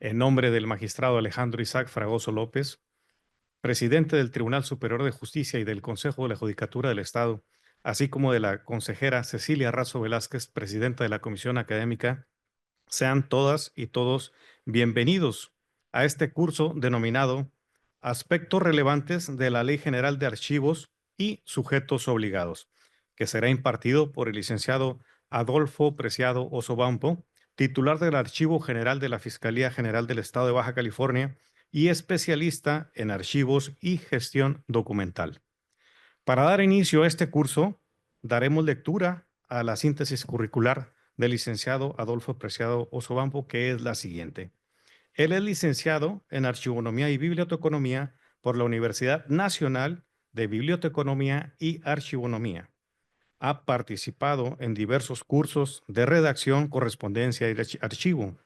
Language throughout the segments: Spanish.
En nombre del magistrado Alejandro Isaac Fragoso López, presidente del Tribunal Superior de Justicia y del Consejo de la Judicatura del Estado, así como de la consejera Cecilia Razo Velázquez, presidenta de la Comisión Académica, sean todas y todos bienvenidos a este curso denominado Aspectos relevantes de la Ley General de Archivos y Sujetos Obligados, que será impartido por el licenciado Adolfo Preciado Osobampo, titular del Archivo General de la Fiscalía General del Estado de Baja California y especialista en archivos y gestión documental. Para dar inicio a este curso, daremos lectura a la síntesis curricular del licenciado Adolfo Preciado Osobampo, que es la siguiente. Él es licenciado en Archivonomía y Biblioteconomía por la Universidad Nacional de Biblioteconomía y Archivonomía. Ha participado en diversos cursos de redacción, correspondencia y archivo.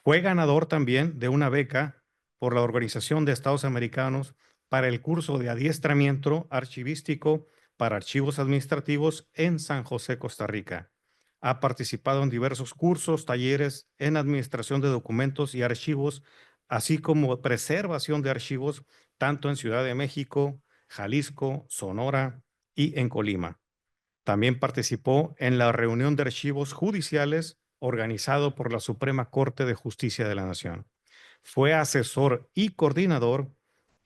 Fue ganador también de una beca por la Organización de Estados Americanos para el curso de adiestramiento archivístico para archivos administrativos en San José, Costa Rica. Ha participado en diversos cursos, talleres en administración de documentos y archivos, así como preservación de archivos, tanto en Ciudad de México, Jalisco, Sonora y en Colima. También participó en la reunión de archivos judiciales organizado por la Suprema Corte de Justicia de la Nación. Fue asesor y coordinador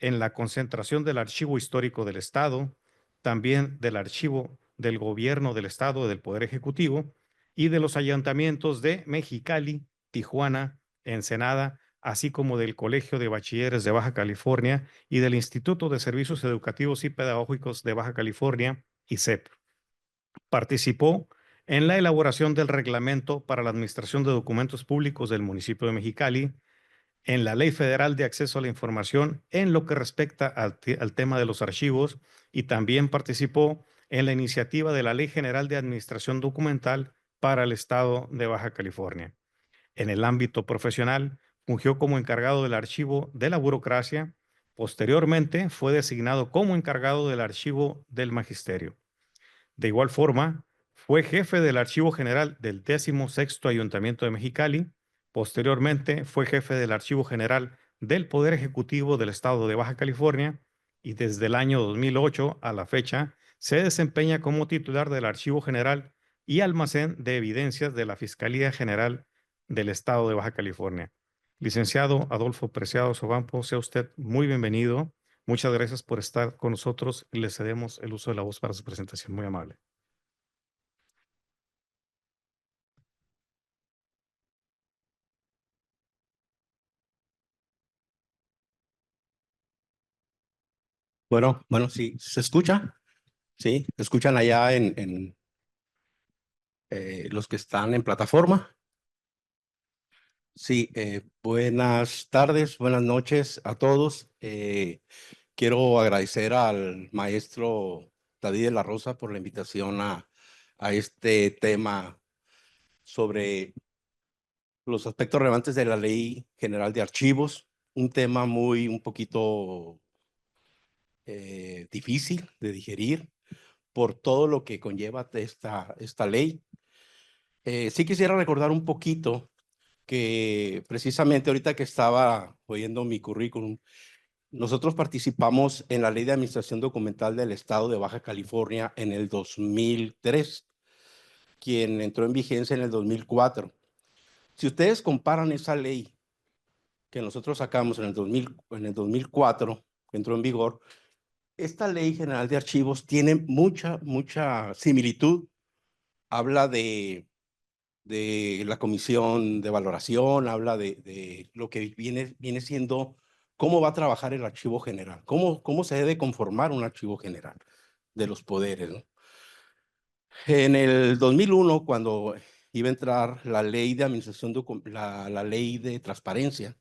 en la concentración del Archivo Histórico del Estado, también del Archivo del Gobierno del Estado, del Poder Ejecutivo, y de los ayuntamientos de Mexicali, Tijuana, Ensenada, así como del Colegio de Bachilleres de Baja California y del Instituto de Servicios Educativos y Pedagógicos de Baja California, ISEP. Participó en la elaboración del reglamento para la administración de documentos públicos del municipio de Mexicali, en la Ley Federal de Acceso a la Información en lo que respecta al tema de los archivos, y también participó en la iniciativa de la Ley General de Administración Documental para el Estado de Baja California. En el ámbito profesional, fungió como encargado del archivo de la burocracia. Posteriormente, fue designado como encargado del archivo del magisterio. De igual forma, fue jefe del Archivo General del 16º Ayuntamiento de Mexicali. Posteriormente, fue jefe del Archivo General del Poder Ejecutivo del Estado de Baja California y desde el año 2008 a la fecha se desempeña como titular del Archivo General y Almacén de Evidencias de la Fiscalía General del Estado de Baja California. Licenciado Adolfo Preciado Sobampo, sea usted muy bienvenido. Muchas gracias por estar con nosotros y le cedemos el uso de la voz para su presentación. Muy amable. Bueno, sí, ¿se escucha? Sí, ¿se escuchan allá en los que están en plataforma? Sí, buenas tardes, buenas noches a todos. Quiero agradecer al maestro David de la Rosa por la invitación a este tema sobre los aspectos relevantes de la Ley General de Archivos, un tema un poquito difícil de digerir por todo lo que conlleva esta ley. Sí quisiera recordar un poquito que precisamente ahorita que estaba oyendo mi currículum, nosotros participamos en la Ley de Administración Documental del Estado de Baja California en el 2003, quien entró en vigencia en el 2004. Si ustedes comparan esa ley que nosotros sacamos en el 2004, que entró en vigor, esta Ley General de Archivos tiene mucha similitud. Habla de la comisión de valoración, habla de lo que viene siendo cómo va a trabajar el archivo general, cómo se debe conformar un archivo general de los poderes, ¿no? En el 2001, cuando iba a entrar la ley de administración, la ley de transparencia,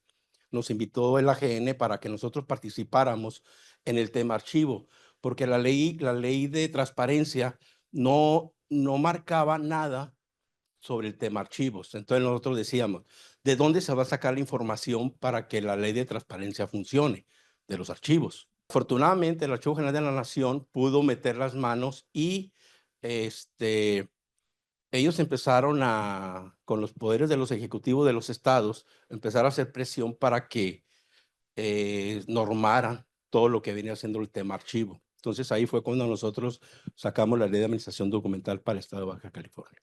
nos invitó el AGN para que nosotros participáramos en el tema archivo, porque la ley de transparencia no marcaba nada sobre el tema archivos. Entonces nosotros decíamos, ¿de dónde se va a sacar la información para que la ley de transparencia funcione? De los archivos. Afortunadamente, el Archivo General de la Nación pudo meter las manos y ellos empezaron con los poderes de los ejecutivos de los estados, empezaron a hacer presión para que normaran todo lo que venía haciendo el tema archivo. Entonces ahí fue cuando nosotros sacamos la Ley de Administración Documental para el Estado de Baja California.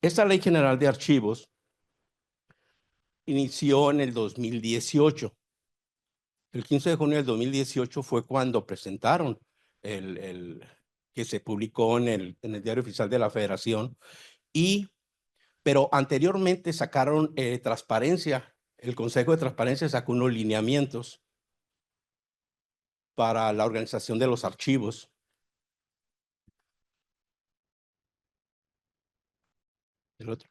Esta Ley General de Archivos inició en el 2018. El 15 de junio del 2018 fue cuando presentaron que se publicó en el Diario Oficial de la Federación, pero anteriormente sacaron transparencia. El Consejo de Transparencia sacó unos lineamientos para la organización de los archivos. El otro.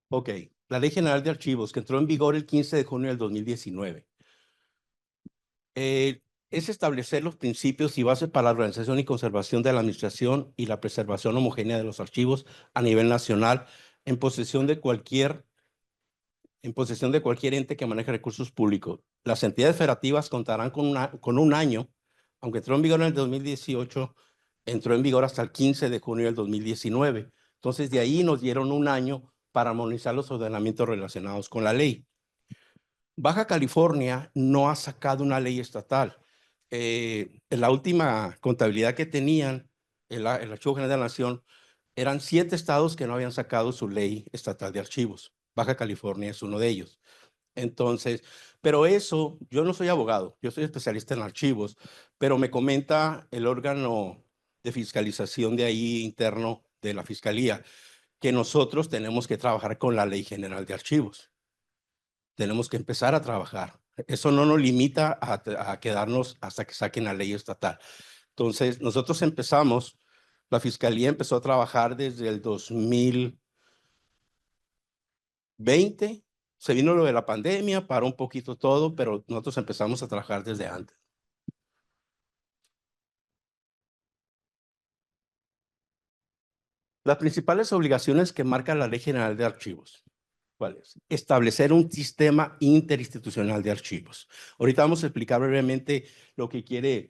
Ok, la Ley General de Archivos, que entró en vigor el 15 de junio del 2019. Es establecer los principios y bases para la organización y conservación de la administración y la preservación homogénea de los archivos a nivel nacional en posesión de cualquier ente que maneje recursos públicos. Las entidades federativas contarán con un año, aunque entró en vigor en el 2018, entró en vigor hasta el 15 de junio del 2019. Entonces, de ahí nos dieron un año para armonizar los ordenamientos relacionados con la ley. Baja California no ha sacado una ley estatal. En la última contabilidad que tenían, el Archivo General de la Nación, eran 7 estados que no habían sacado su ley estatal de archivos. Baja California es uno de ellos. Entonces, pero eso, yo no soy abogado, yo soy especialista en archivos, pero me comenta el órgano de fiscalización de ahí interno de la Fiscalía, que nosotros tenemos que trabajar con la Ley General de Archivos. Tenemos que empezar a trabajar. Eso no nos limita a quedarnos hasta que saquen la ley estatal. Entonces, nosotros empezamos, la Fiscalía empezó a trabajar desde el 2020, se vino lo de la pandemia, paró un poquito todo, pero nosotros empezamos a trabajar desde antes. Las principales obligaciones que marca la Ley General de Archivos. ¿Cuál es? Establecer un sistema interinstitucional de archivos. Ahorita vamos a explicar brevemente lo que quiere,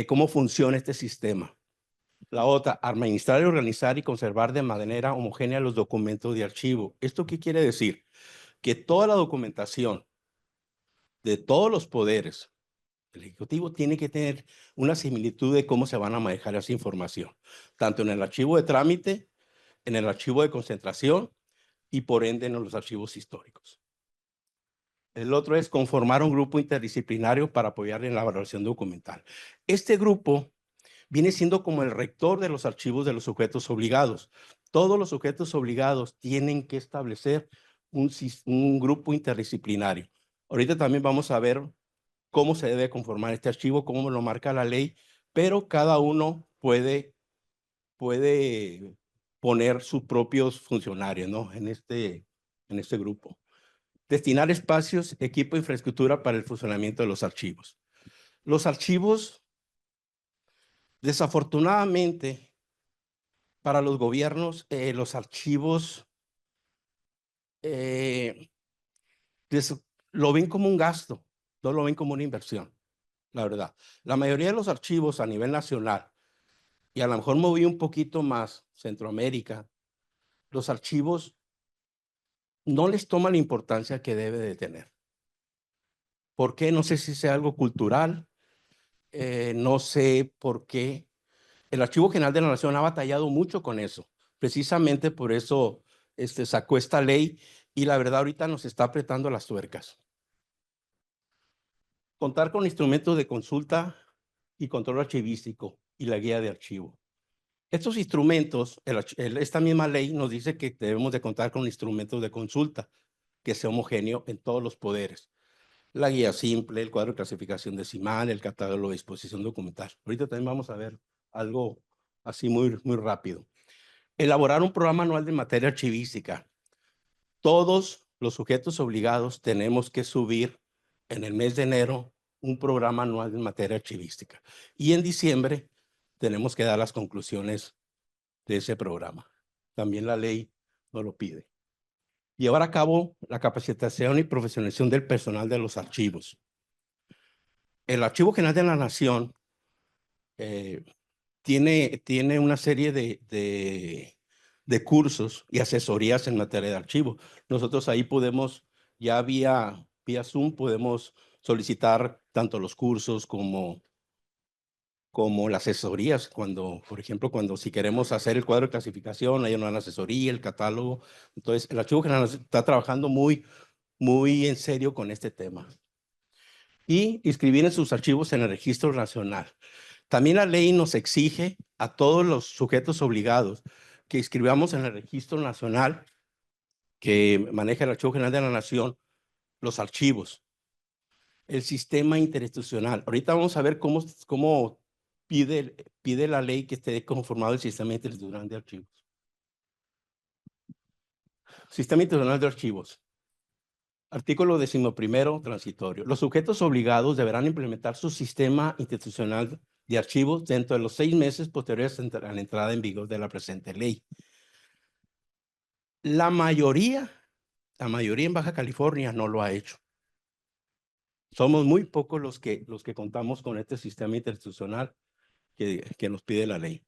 cómo funciona este sistema. La otra, administrar, organizar y conservar de manera homogénea los documentos de archivo. ¿Esto qué quiere decir? Que toda la documentación de todos los poderes, el Ejecutivo tiene que tener una similitud de cómo se van a manejar esa información, tanto en el archivo de trámite, en el archivo de concentración y por ende en los archivos históricos. El otro es conformar un grupo interdisciplinario para apoyar en la valoración documental. Este grupo viene siendo como el rector de los archivos de los sujetos obligados. Todos los sujetos obligados tienen que establecer un grupo interdisciplinario. Ahorita también vamos a ver cómo se debe conformar este archivo, cómo lo marca la ley, pero cada uno puede poner sus propios funcionarios, ¿no? En este grupo. Destinar espacios, equipo, infraestructura para el funcionamiento de los archivos. Los archivos, desafortunadamente, para los gobiernos, los archivos lo ven como un gasto, no lo ven como una inversión, la verdad. La mayoría de los archivos a nivel nacional, y a lo mejor moví un poquito más Centroamérica, los archivos no les toman la importancia que debe de tener. ¿Por qué? No sé si sea algo cultural, no sé por qué. El Archivo General de la Nación ha batallado mucho con eso. Precisamente por eso sacó esta ley y la verdad ahorita nos está apretando las tuercas. Contar con instrumentos de consulta y control archivístico y la guía de archivo. Estos instrumentos, esta misma ley nos dice que debemos de contar con instrumentos de consulta que sea homogéneo en todos los poderes. La guía simple, el cuadro de clasificación decimal, el catálogo de disposición documental. Ahorita también vamos a ver algo así muy rápido. Elaborar un programa anual de materia archivística. Todos los sujetos obligados tenemos que subir en el mes de enero un programa anual de materia archivística. Y en diciembre tenemos que dar las conclusiones de ese programa. También la ley nos lo pide. Llevar a cabo la capacitación y profesionalización del personal de los archivos. El Archivo General de la Nación tiene una serie de cursos y asesorías en materia de archivo. Nosotros ahí podemos, ya vía Zoom, podemos solicitar tanto los cursos como las asesorías. Cuando, por ejemplo, cuando si queremos hacer el cuadro de clasificación, hay una asesoría, el catálogo. Entonces, el Archivo General está trabajando muy en serio con este tema. Y inscribir en sus archivos en el Registro Nacional. También la ley nos exige a todos los sujetos obligados que inscribamos en el Registro Nacional que maneja el Archivo General de la Nación los archivos, el sistema interinstitucional. Ahorita vamos a ver cómo pide la ley que esté conformado el sistema interinstitucional de archivos. Sistema interinstitucional de archivos. Artículo 11º, transitorio. Los sujetos obligados deberán implementar su sistema institucional de archivos dentro de los 6 meses posteriores a la entrada en vigor de la presente ley. La mayoría en Baja California no lo ha hecho. Somos muy pocos los que contamos con este sistema interinstitucional que nos pide la ley.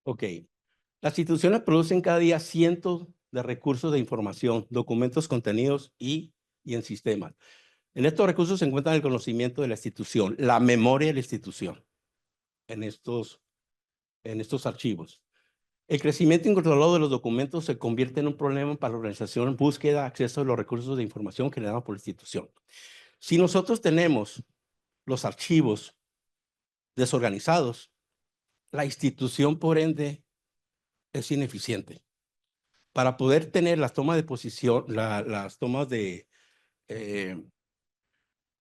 Ok. Las instituciones producen cada día cientos de recursos de información, documentos contenidos y en sistemas. En estos recursos se encuentran el conocimiento de la institución, la memoria de la institución, en estos archivos. El crecimiento incontrolado de los documentos se convierte en un problema para la organización, búsqueda, acceso a los recursos de información generados por la institución. Si nosotros tenemos los archivos desorganizados, la institución, por ende, es ineficiente. Para poder tener las tomas de posición, las tomas de...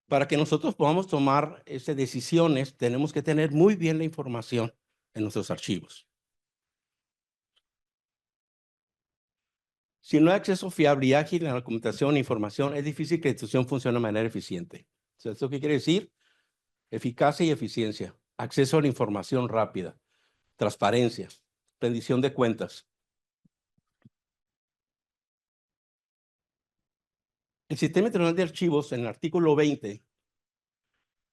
para que nosotros podamos tomar decisiones, tenemos que tener muy bien la información en nuestros archivos. Si no hay acceso fiable y ágil a la documentación e información, es difícil que la institución funcione de manera eficiente. ¿Esto qué quiere decir? Eficacia y eficiencia, acceso a la información rápida, transparencia, rendición de cuentas. El Sistema Internacional de Archivos, en el artículo 20,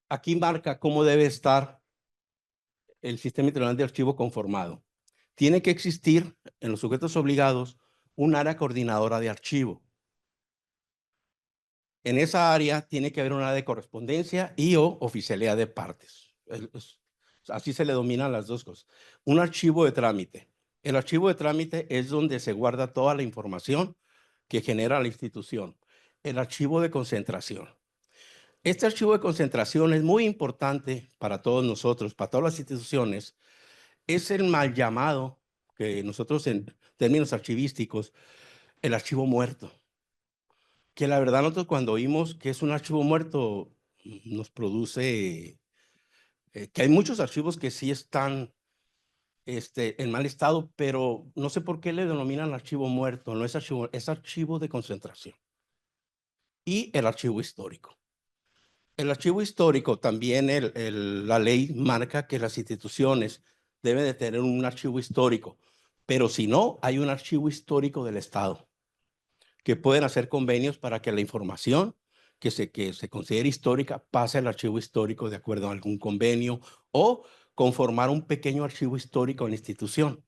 aquí marca cómo debe estar el Sistema Internacional de Archivo conformado. Tiene que existir en los sujetos obligados un área coordinadora de archivo. En esa área tiene que haber una área de correspondencia y o oficialidad de partes. Así se le dominan las dos cosas. Un archivo de trámite. El archivo de trámite es donde se guarda toda la información que genera la institución. El archivo de concentración. Este archivo de concentración es muy importante para todos nosotros, para todas las instituciones. Es el mal llamado, que nosotros en términos archivísticos, el archivo muerto. Que la verdad nosotros cuando oímos que es un archivo muerto, nos produce que hay muchos archivos que sí están en mal estado, pero no sé por qué le denominan archivo muerto. No es archivo, es archivo de concentración. Y el archivo histórico. El archivo histórico también, la ley marca que las instituciones deben de tener un archivo histórico, pero si no, hay un archivo histórico del Estado, que pueden hacer convenios para que la información que se considere histórica pase al archivo histórico de acuerdo a algún convenio o conformar un pequeño archivo histórico en la institución.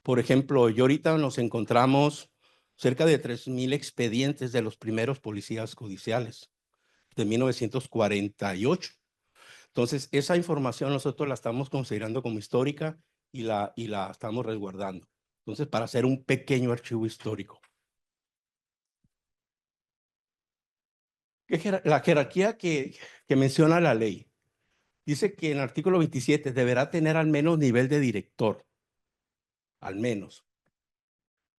Por ejemplo, yo ahorita nos encontramos cerca de 3,000 expedientes de los primeros policías judiciales de 1948. Entonces, esa información nosotros la estamos considerando como histórica y la estamos resguardando. Entonces, para hacer un pequeño archivo histórico. La jerarquía que menciona la ley dice que en el artículo 27 deberá tener al menos nivel de director, al menos.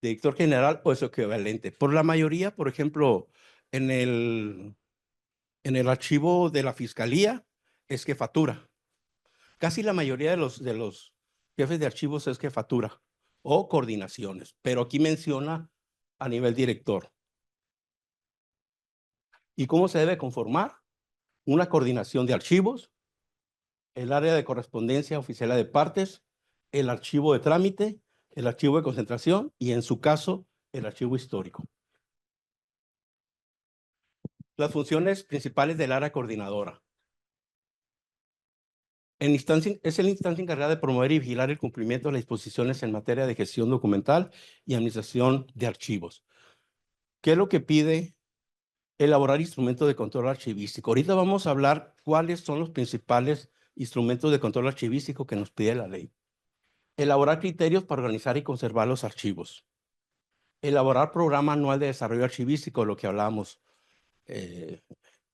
Director general o su equivalente. Por la mayoría, por ejemplo, en el archivo de la fiscalía es jefatura. Casi la mayoría de los jefes de archivos es jefatura o coordinaciones, pero aquí menciona a nivel director. ¿Y cómo se debe conformar? Una coordinación de archivos, el área de correspondencia oficial de partes, el archivo de trámite, el archivo de concentración y, en su caso, el archivo histórico. Las funciones principales del área coordinadora. Es la instancia encargada de promover y vigilar el cumplimiento de las disposiciones en materia de gestión documental y administración de archivos. ¿Qué es lo que pide? Elaborar instrumentos de control archivístico. Ahorita vamos a hablar cuáles son los principales instrumentos de control archivístico que nos pide la ley. Elaborar criterios para organizar y conservar los archivos. Elaborar programa anual de desarrollo archivístico, lo que hablábamos en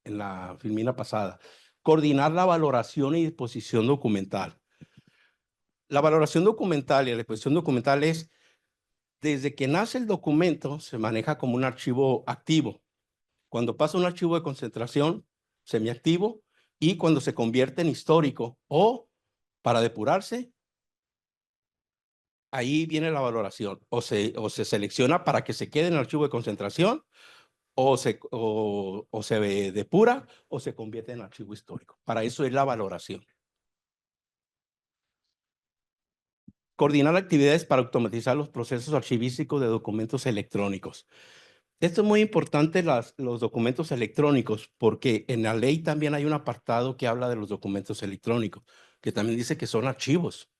la filmina pasada. Coordinar la valoración y disposición documental. La valoración documental y la disposición documental es, desde que nace el documento, se maneja como un archivo activo. Cuando pasa un archivo de concentración, semiactivo, y cuando se convierte en histórico o para depurarse, ahí viene la valoración. O se selecciona para que se quede en el archivo de concentración, o se depura, o se convierte en archivo histórico. Para eso es la valoración. Coordinar actividades para automatizar los procesos archivísticos de documentos electrónicos. Esto es muy importante, los documentos electrónicos, porque en la ley también hay un apartado que habla de los documentos electrónicos, que también dice que son archivos.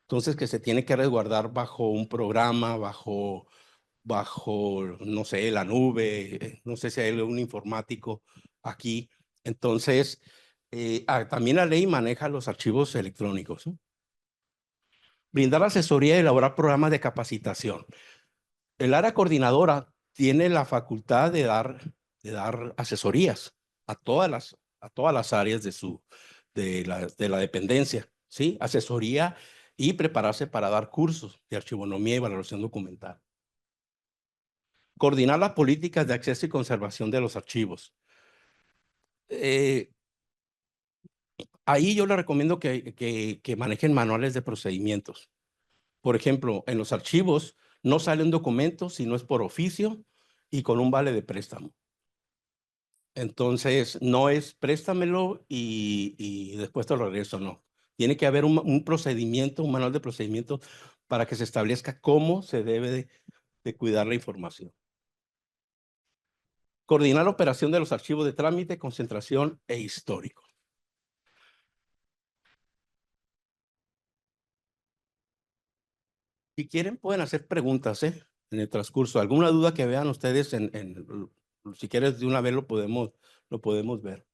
Entonces, que se tiene que resguardar bajo un programa, bajo, no sé, la nube, no sé si hay un informático aquí. Entonces, también la ley maneja los archivos electrónicos, ¿no? Brindar asesoría y elaborar programas de capacitación. El área coordinadora tiene la facultad de dar asesorías a todas las áreas de la dependencia, ¿sí? Asesoría y prepararse para dar cursos de archivonomía y valoración documental. Coordinar las políticas de acceso y conservación de los archivos. Ahí yo le recomiendo que manejen manuales de procedimientos. Por ejemplo, en los archivos no sale un documento si no es por oficio y con un vale de préstamo. Entonces, no es préstamelo y después te lo regreso, no. Tiene que haber un procedimiento, un manual de procedimiento para que se establezca cómo se debe de cuidar la información. Coordinar la operación de los archivos de trámite, concentración e histórico. Si quieren, pueden hacer preguntas en el transcurso. ¿Alguna duda que vean ustedes si quieres de una vez lo podemos ver?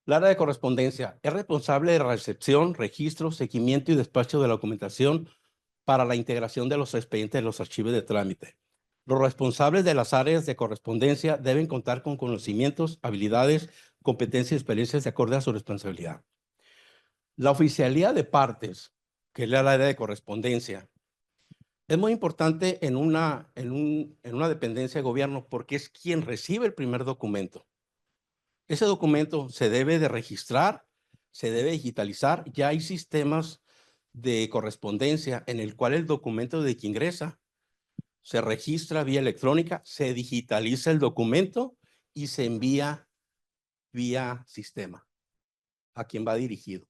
La área de correspondencia es responsable de la recepción, registro, seguimiento y despacho de la documentación para la integración de los expedientes de los archivos de trámite. Los responsables de las áreas de correspondencia deben contar con conocimientos, habilidades, competencias y experiencias de acuerdo a su responsabilidad. La oficialía de partes, que es la área de correspondencia, es muy importante en una dependencia de gobierno porque es quien recibe el primer documento. Ese documento se debe de registrar, se debe digitalizar. Ya hay sistemas de correspondencia en el cual el documento de que ingresa se registra vía electrónica, se digitaliza el documento y se envía vía sistema a quien va dirigido.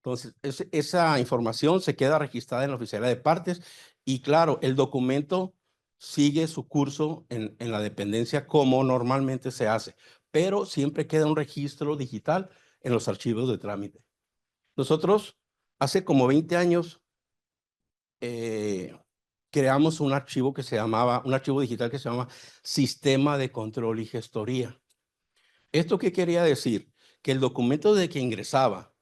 Entonces, esa información se queda registrada en la oficialía de partes y, claro, el documento sigue su curso en la dependencia como normalmente se hace, pero siempre queda un registro digital en los archivos de trámite. Nosotros, hace como 20 años, creamos un archivo digital que se llama Sistema de Control y Gestoría. ¿Esto qué quería decir? Que el documento de que ingresaba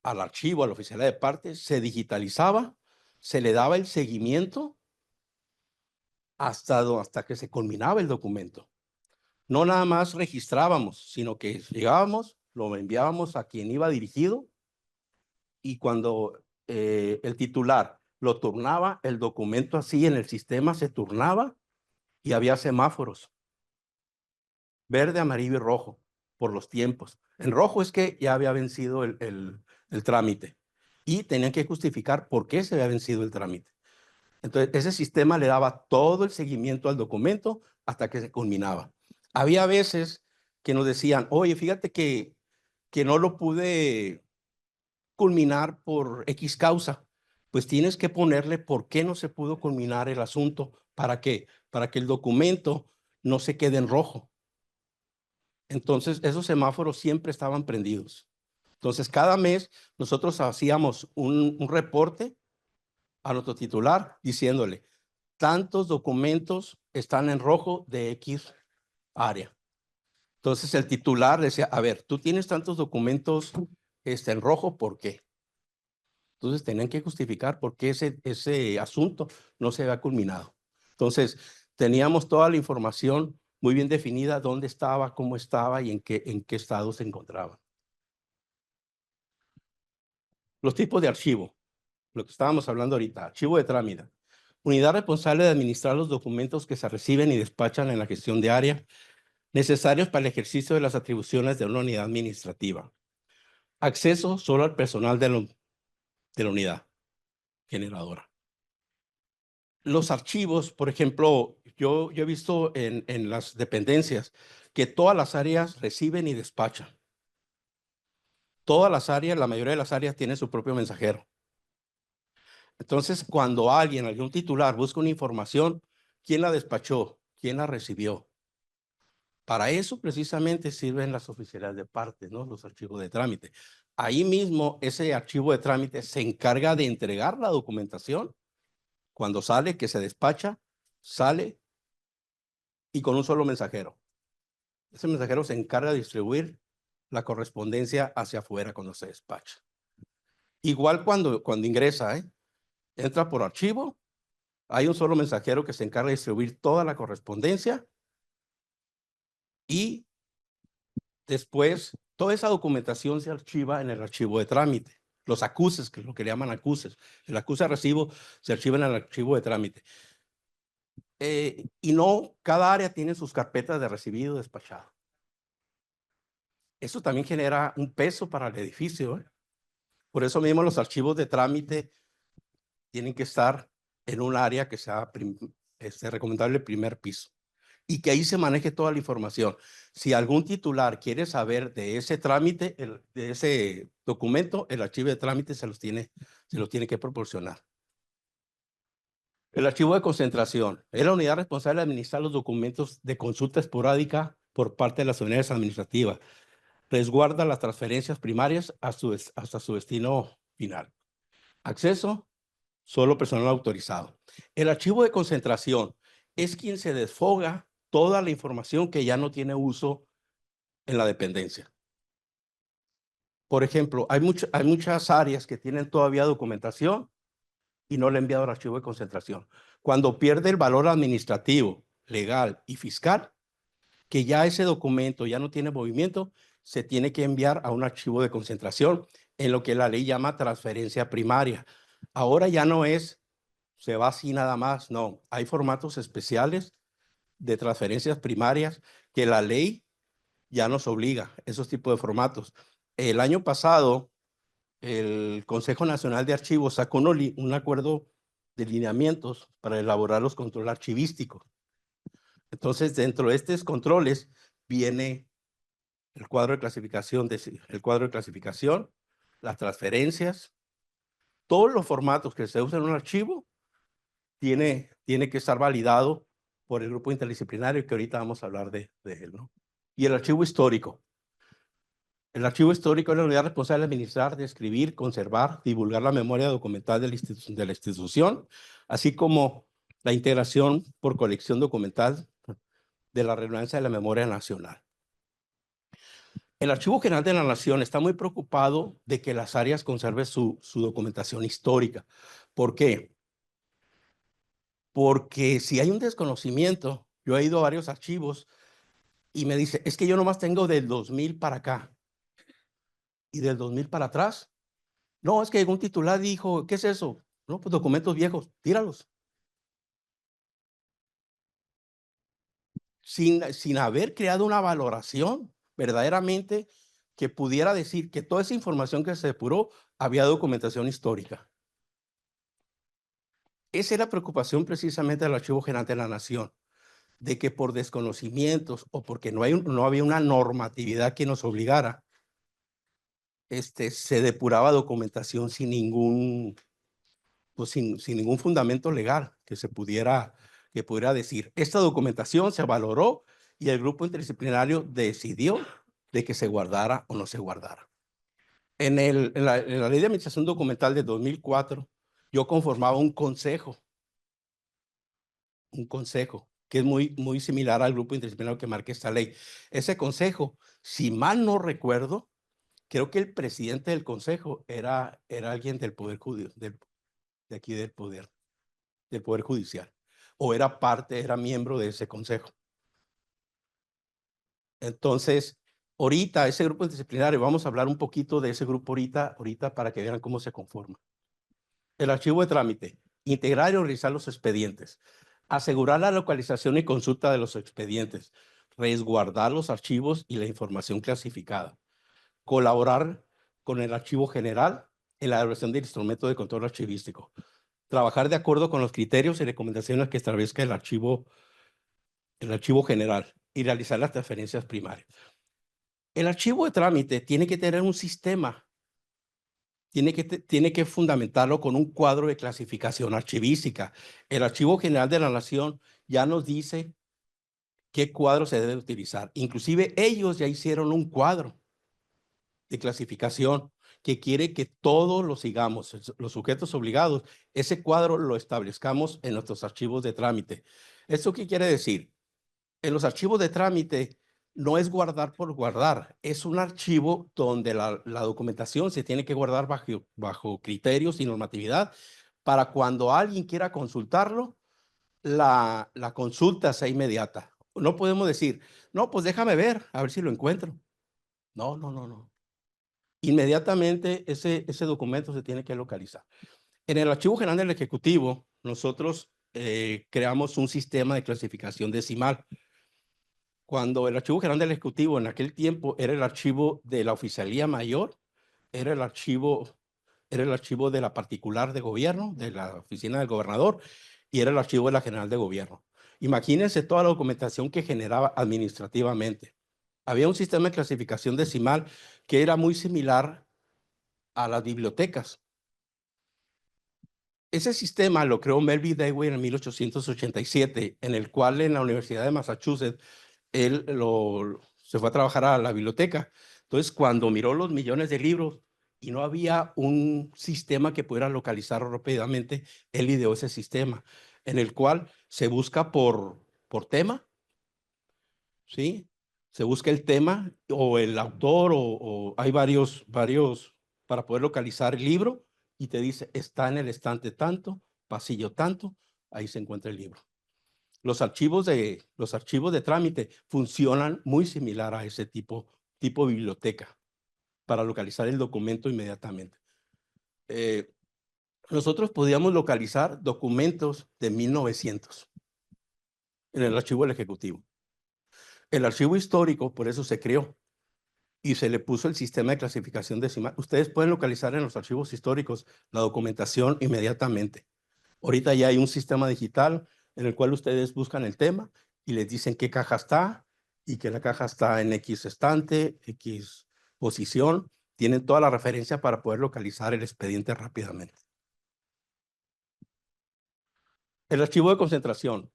al archivo, a la oficina de partes, se digitalizaba, se le daba el seguimiento hasta que se culminaba el documento. No nada más registrábamos, sino que llegábamos, lo enviábamos a quien iba dirigido y cuando el titular lo turnaba, el documento así en el sistema se turnaba y había semáforos, verde, amarillo y rojo, por los tiempos. En rojo es que ya había vencido el trámite y tenían que justificar por qué se había vencido el trámite. Entonces, ese sistema le daba todo el seguimiento al documento hasta que se culminaba. Había veces que nos decían, oye, fíjate que que no lo pude culminar por X causa, pues tienes que ponerle por qué no se pudo culminar el asunto. ¿Para qué? Para que el documento no se quede en rojo. Entonces, esos semáforos siempre estaban prendidos. Entonces, cada mes nosotros hacíamos un reporte a nuestro titular diciéndole, tantos documentos están en rojo de X área. Entonces, el titular decía, a ver, tú tienes tantos documentos en rojo, ¿por qué? Entonces, tenían que justificar por qué ese asunto no se había culminado. Entonces, teníamos toda la información muy bien definida, dónde estaba, cómo estaba y en qué estado se encontraba. Los tipos de archivo, lo que estábamos hablando ahorita, archivo de trámite. Unidad responsable de administrar los documentos que se reciben y despachan en la gestión de área, necesarios para el ejercicio de las atribuciones de una unidad administrativa. Acceso solo al personal de la unidad generadora. Los archivos, por ejemplo, yo he visto en las dependencias que todas las áreas reciben y despachan. Todas las áreas, la mayoría de las áreas tienen su propio mensajero. Entonces, cuando algún titular busca una información, ¿quién la despachó? ¿Quién la recibió? Para eso precisamente sirven las oficialidades de parte, ¿no? Los archivos de trámite. Ahí mismo, ese archivo de trámite se encarga de entregar la documentación. Cuando sale, que se despacha, sale y con un solo mensajero. Ese mensajero se encarga de distribuir la correspondencia hacia afuera cuando se despacha. Igual cuando ingresa, entra por archivo, hay un solo mensajero que se encarga de distribuir toda la correspondencia y después toda esa documentación se archiva en el archivo de trámite. Los acuses, que es lo que le llaman acuses. El acuse de recibo se archiva en el archivo de trámite. Y no, cada área tiene sus carpetas de recibido y despachado. Eso también genera un peso para el edificio. Por eso mismo los archivos de trámite tienen que estar en un área que sea recomendable primer piso y que ahí se maneje toda la información. Si algún titular quiere saber de ese trámite, de ese documento, el archivo de trámite se los tiene que proporcionar. El archivo de concentración es la unidad responsable de administrar los documentos de consulta esporádica por parte de las unidades administrativas. Resguarda las transferencias primarias hasta su destino final. Acceso, solo personal autorizado. El archivo de concentración es quien se desfoga toda la información que ya no tiene uso en la dependencia. Por ejemplo, hay muchas áreas que tienen todavía documentación y no le han enviado al archivo de concentración. Cuando pierde el valor administrativo, legal y fiscal, que ya ese documento ya no tiene movimiento, se tiene que enviar a un archivo de concentración en lo que la ley llama transferencia primaria. Ahora ya no se va así nada más, no. Hay formatos especiales de transferencias primarias que la ley ya nos obliga, esos tipos de formatos. El año pasado, el Consejo Nacional de Archivos sacó un acuerdo de lineamientos para elaborar los controles archivísticos. Entonces, dentro de estos controles viene el cuadro de clasificación, las transferencias, todos los formatos que se usan en un archivo tiene que estar validado por el grupo interdisciplinario que ahorita vamos a hablar de él, ¿no? Y el archivo histórico. El archivo histórico es la unidad responsable de administrar, de escribir, conservar, divulgar la memoria documental de la institución, así como la integración por colección documental de la relevancia de la memoria nacional. El Archivo General de la Nación está muy preocupado de que las áreas conserven su documentación histórica. ¿Por qué? Porque si hay un desconocimiento, yo he ido a varios archivos y me dice, es que yo nomás tengo del 2000 para acá y del 2000 para atrás. No, es que algún titular dijo, ¿qué es eso? No, pues documentos viejos, tíralos. Sin haber creado una valoración verdaderamente que pudiera decir que toda esa información que se depuró había documentación histórica. Esa era la preocupación precisamente del Archivo General de la Nación, de que por desconocimientos o porque no había una normatividad que nos obligara, se depuraba documentación sin ningún, pues sin ningún fundamento legal que pudiera decir. Esta documentación se valoró y el grupo interdisciplinario decidió de que se guardara o no se guardara. En la Ley de Administración Documental de 2004, yo conformaba un consejo que es muy similar al grupo interdisciplinario que marca esta ley. Ese consejo, si mal no recuerdo, creo que el presidente del consejo era alguien del Poder Judicial, de aquí del Poder Judicial, o era miembro de ese consejo. Entonces, ahorita, ese grupo disciplinario, vamos a hablar un poquito de ese grupo ahorita para que vean cómo se conforma. El archivo de trámite, integrar y organizar los expedientes, asegurar la localización y consulta de los expedientes, resguardar los archivos y la información clasificada, colaborar con el archivo general en la elaboración del instrumento de control archivístico, trabajar de acuerdo con los criterios y recomendaciones que establezca el archivo general y realizar las transferencias primarias. El archivo de trámite tiene que tener un sistema, tiene que fundamentarlo con un cuadro de clasificación archivística. El Archivo General de la Nación ya nos dice qué cuadro se debe utilizar. Inclusive ellos ya hicieron un cuadro de clasificación que quiere que todos lo sigamos, los sujetos obligados. Ese cuadro lo establezcamos en nuestros archivos de trámite. ¿Esto qué quiere decir? En los archivos de trámite no es guardar por guardar, es un archivo donde la documentación se tiene que guardar bajo criterios y normatividad para cuando alguien quiera consultarlo, la consulta sea inmediata. No podemos decir, no, pues déjame ver, a ver si lo encuentro. No, no, no, no. Inmediatamente ese documento se tiene que localizar. En el Archivo General del Ejecutivo, nosotros creamos un sistema de clasificación decimal. Cuando el Archivo General del Ejecutivo en aquel tiempo era el archivo de la Oficialía Mayor, era el archivo de la particular de gobierno, de la oficina del gobernador, y era el archivo de la General de Gobierno. Imagínense toda la documentación que generaba administrativamente. Había un sistema de clasificación decimal que era muy similar a las bibliotecas. Ese sistema lo creó Melville Dewey en 1887, en el cual en la Universidad de Massachusetts él se fue a trabajar a la biblioteca. Entonces, cuando miró los millones de libros y no había un sistema que pudiera localizarlo rápidamente, él ideó ese sistema, en el cual se busca por tema, ¿sí? Se busca el tema o el autor o hay varios para poder localizar el libro y te dice, está en el estante tanto, pasillo tanto, ahí se encuentra el libro. Los archivos de trámite funcionan muy similar a ese tipo biblioteca para localizar el documento inmediatamente. Nosotros podíamos localizar documentos de 1900 en el archivo del Ejecutivo. El archivo histórico, por eso se creó y se le puso el sistema de clasificación decimal. Ustedes pueden localizar en los archivos históricos la documentación inmediatamente. Ahorita ya hay un sistema digital en el cual ustedes buscan el tema y les dicen qué caja está y que la caja está en X estante, X posición. Tienen toda la referencia para poder localizar el expediente rápidamente. El archivo de concentración.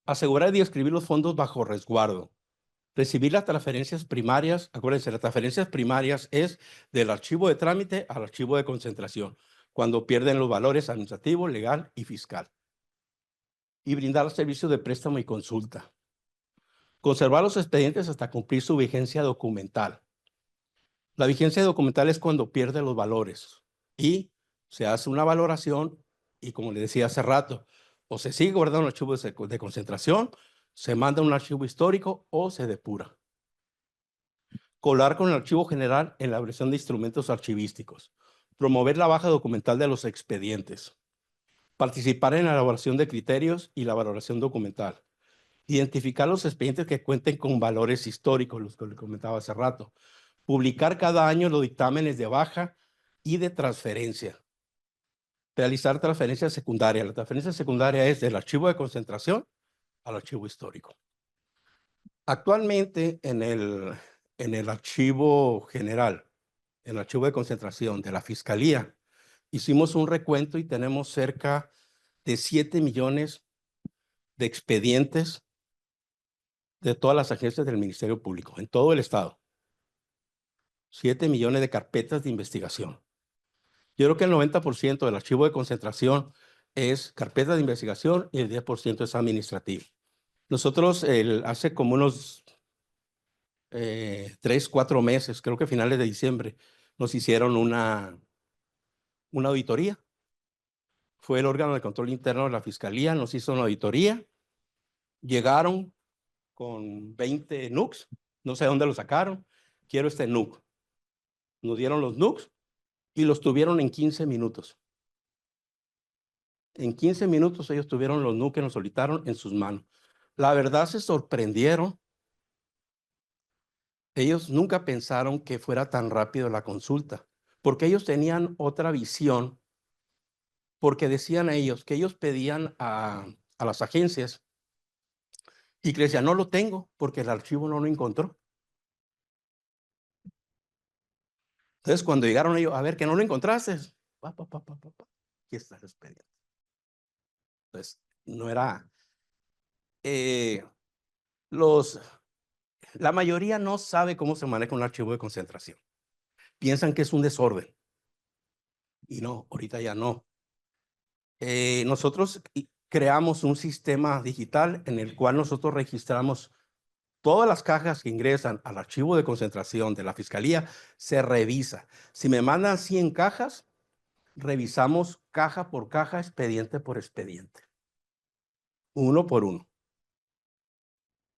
Asegurar y escribir los fondos bajo resguardo. Recibir las transferencias primarias. Acuérdense, las transferencias primarias es del archivo de trámite al archivo de concentración, cuando pierden los valores administrativo, legal y fiscal. Y brindar servicios de préstamo y consulta. Conservar los expedientes hasta cumplir su vigencia documental. La vigencia documental es cuando pierde los valores y se hace una valoración y, como le decía hace rato, o se sigue guardando un archivo de concentración, se manda un archivo histórico o se depura. Colar con el archivo general en la elaboración de instrumentos archivísticos. Promover la baja documental de los expedientes. Participar en la elaboración de criterios y la valoración documental. Identificar los expedientes que cuenten con valores históricos, los que le comentaba hace rato. Publicar cada año los dictámenes de baja y de transferencia. Realizar transferencias secundarias. La transferencia secundaria es del archivo de concentración al archivo histórico. Actualmente en el archivo general en el archivo de concentración de la Fiscalía, hicimos un recuento y tenemos cerca de 7 millones de expedientes de todas las agencias del Ministerio Público, en todo el estado. 7 millones de carpetas de investigación. Yo creo que el 90% del archivo de concentración es carpeta de investigación y el 10% es administrativo. Nosotros hace como unos 3, 4 meses, creo que a finales de diciembre, nos hicieron una auditoría. Fue el órgano de control interno de la Fiscalía, nos hizo una auditoría. Llegaron con 20 NUCs, no sé dónde lo sacaron. Quiero este NUC. Nos dieron los NUCs y los tuvieron en 15 minutos. En 15 minutos ellos tuvieron los NUC que nos solicitaron en sus manos. La verdad se sorprendieron. Ellos nunca pensaron que fuera tan rápido la consulta, porque ellos tenían otra visión, porque decían ellos que ellos pedían a las agencias y que les decían, no lo tengo, porque el archivo no lo encontró. Entonces, cuando llegaron ellos, a ver, que no lo encontraste, aquí está el expediente. Entonces, no era, la mayoría no sabe cómo se maneja un archivo de concentración. Piensan que es un desorden. Y no, ahorita ya no. Nosotros creamos un sistema digital en el cual nosotros registramos todas las cajas que ingresan al archivo de concentración de la Fiscalía, se revisa. Si me mandan 100 cajas, revisamos caja por caja, expediente por expediente. Uno por uno.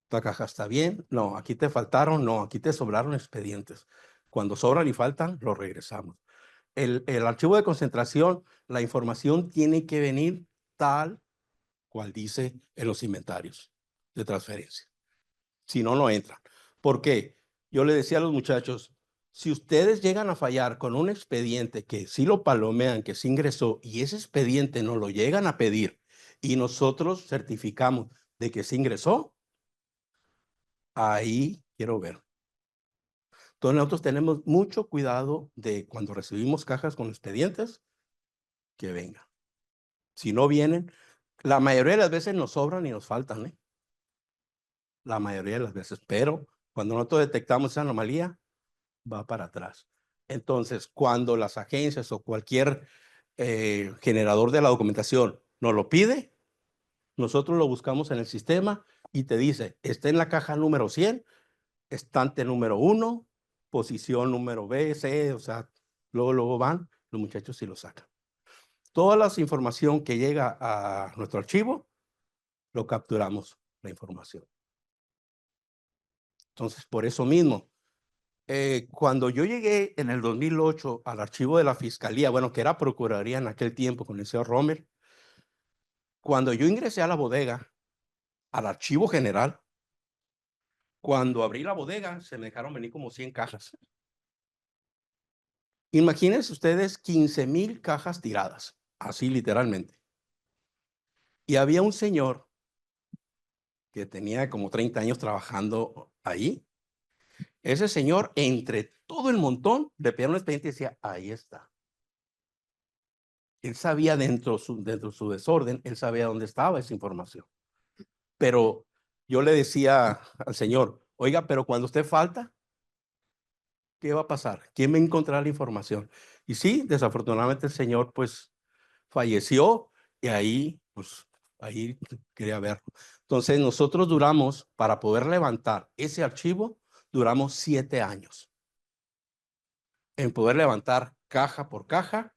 ¿La caja está bien? No, aquí te faltaron, no, aquí te sobraron expedientes. Cuando sobran y faltan, los regresamos. El archivo de concentración, la información tiene que venir tal cual dice en los inventarios de transferencia. Si no, no entran. ¿Por qué? Yo le decía a los muchachos, si ustedes llegan a fallar con un expediente que sí lo palomean, que sí ingresó, y ese expediente nos lo llegan a pedir y nosotros certificamos de que sí ingresó, ahí quiero ver. Entonces nosotros tenemos mucho cuidado de cuando recibimos cajas con expedientes, que vengan. Si no vienen, la mayoría de las veces nos sobran y nos faltan, ¿eh? La mayoría de las veces, pero cuando nosotros detectamos esa anomalía, va para atrás. Entonces, cuando las agencias o cualquier generador de la documentación nos lo pide, nosotros lo buscamos en el sistema y te dice, está en la caja número 100, estante número 1, posición número B, C, o sea, luego van, los muchachos sí lo sacan. Toda la información que llega a nuestro archivo, lo capturamos, la información. Entonces, por eso mismo, cuando yo llegué en el 2008 al archivo de la Fiscalía, bueno, que era Procuraduría en aquel tiempo con el señor Romer, cuando yo ingresé a la bodega, al archivo general, cuando abrí la bodega, se me dejaron venir como 100 cajas. Imagínense ustedes 15,000 cajas tiradas, así literalmente. Y había un señor que tenía como 30 años trabajando ahí. Ese señor, entre todo el montón, le pedía un expediente y decía, ahí está. Él sabía dentro de su desorden, él sabía dónde estaba esa información. Pero yo le decía al señor, oiga, pero cuando usted falta, ¿qué va a pasar? ¿Quién va a encontrar la información? Y sí, desafortunadamente el señor pues falleció y ahí pues ahí quería verlo. Entonces nosotros duramos, para poder levantar ese archivo, duramos 7 años en poder levantar caja por caja,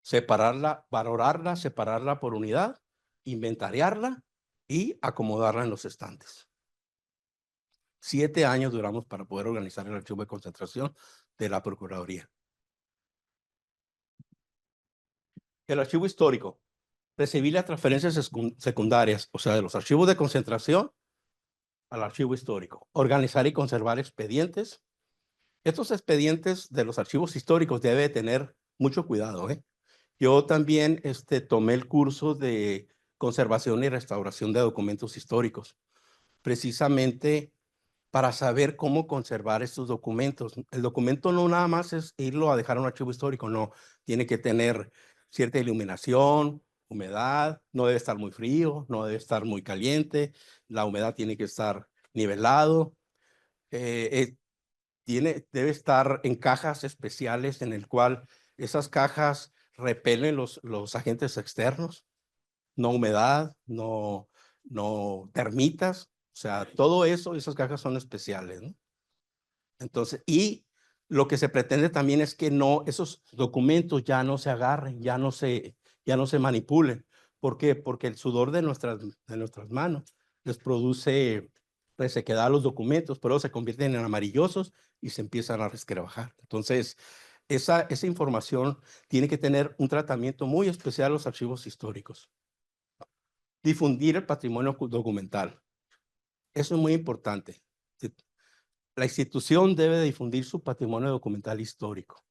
separarla, valorarla, separarla por unidad, inventariarla y acomodarla en los estantes. 7 años duramos para poder organizar el archivo de concentración de la Procuraduría. El archivo histórico. Recibí las transferencias secundarias, o sea, de los archivos de concentración al archivo histórico. Organizar y conservar expedientes. Estos expedientes de los archivos históricos debe tener mucho cuidado, ¿eh? Yo también tomé el curso de conservación y restauración de documentos históricos. Precisamente para saber cómo conservar estos documentos. El documento no nada más es irlo a dejar a un archivo histórico, no. Tiene que tener cierta iluminación, humedad, no debe estar muy frío, no debe estar muy caliente, la humedad tiene que estar nivelado, debe estar en cajas especiales en el cual esas cajas repelen los agentes externos, no humedad, no termitas, o sea, todo eso, esas cajas son especiales, ¿no? Entonces, y lo que se pretende también es que no, esos documentos ya no se agarren, ya no se manipulen. ¿Por qué? Porque el sudor de nuestras manos les produce resequedad a los documentos, pero se convierten en amarillosos y se empiezan a resquebrajar. Entonces, esa información tiene que tener un tratamiento muy especial en los archivos históricos. Difundir el patrimonio documental. Eso es muy importante. La institución debe difundir su patrimonio documental histórico.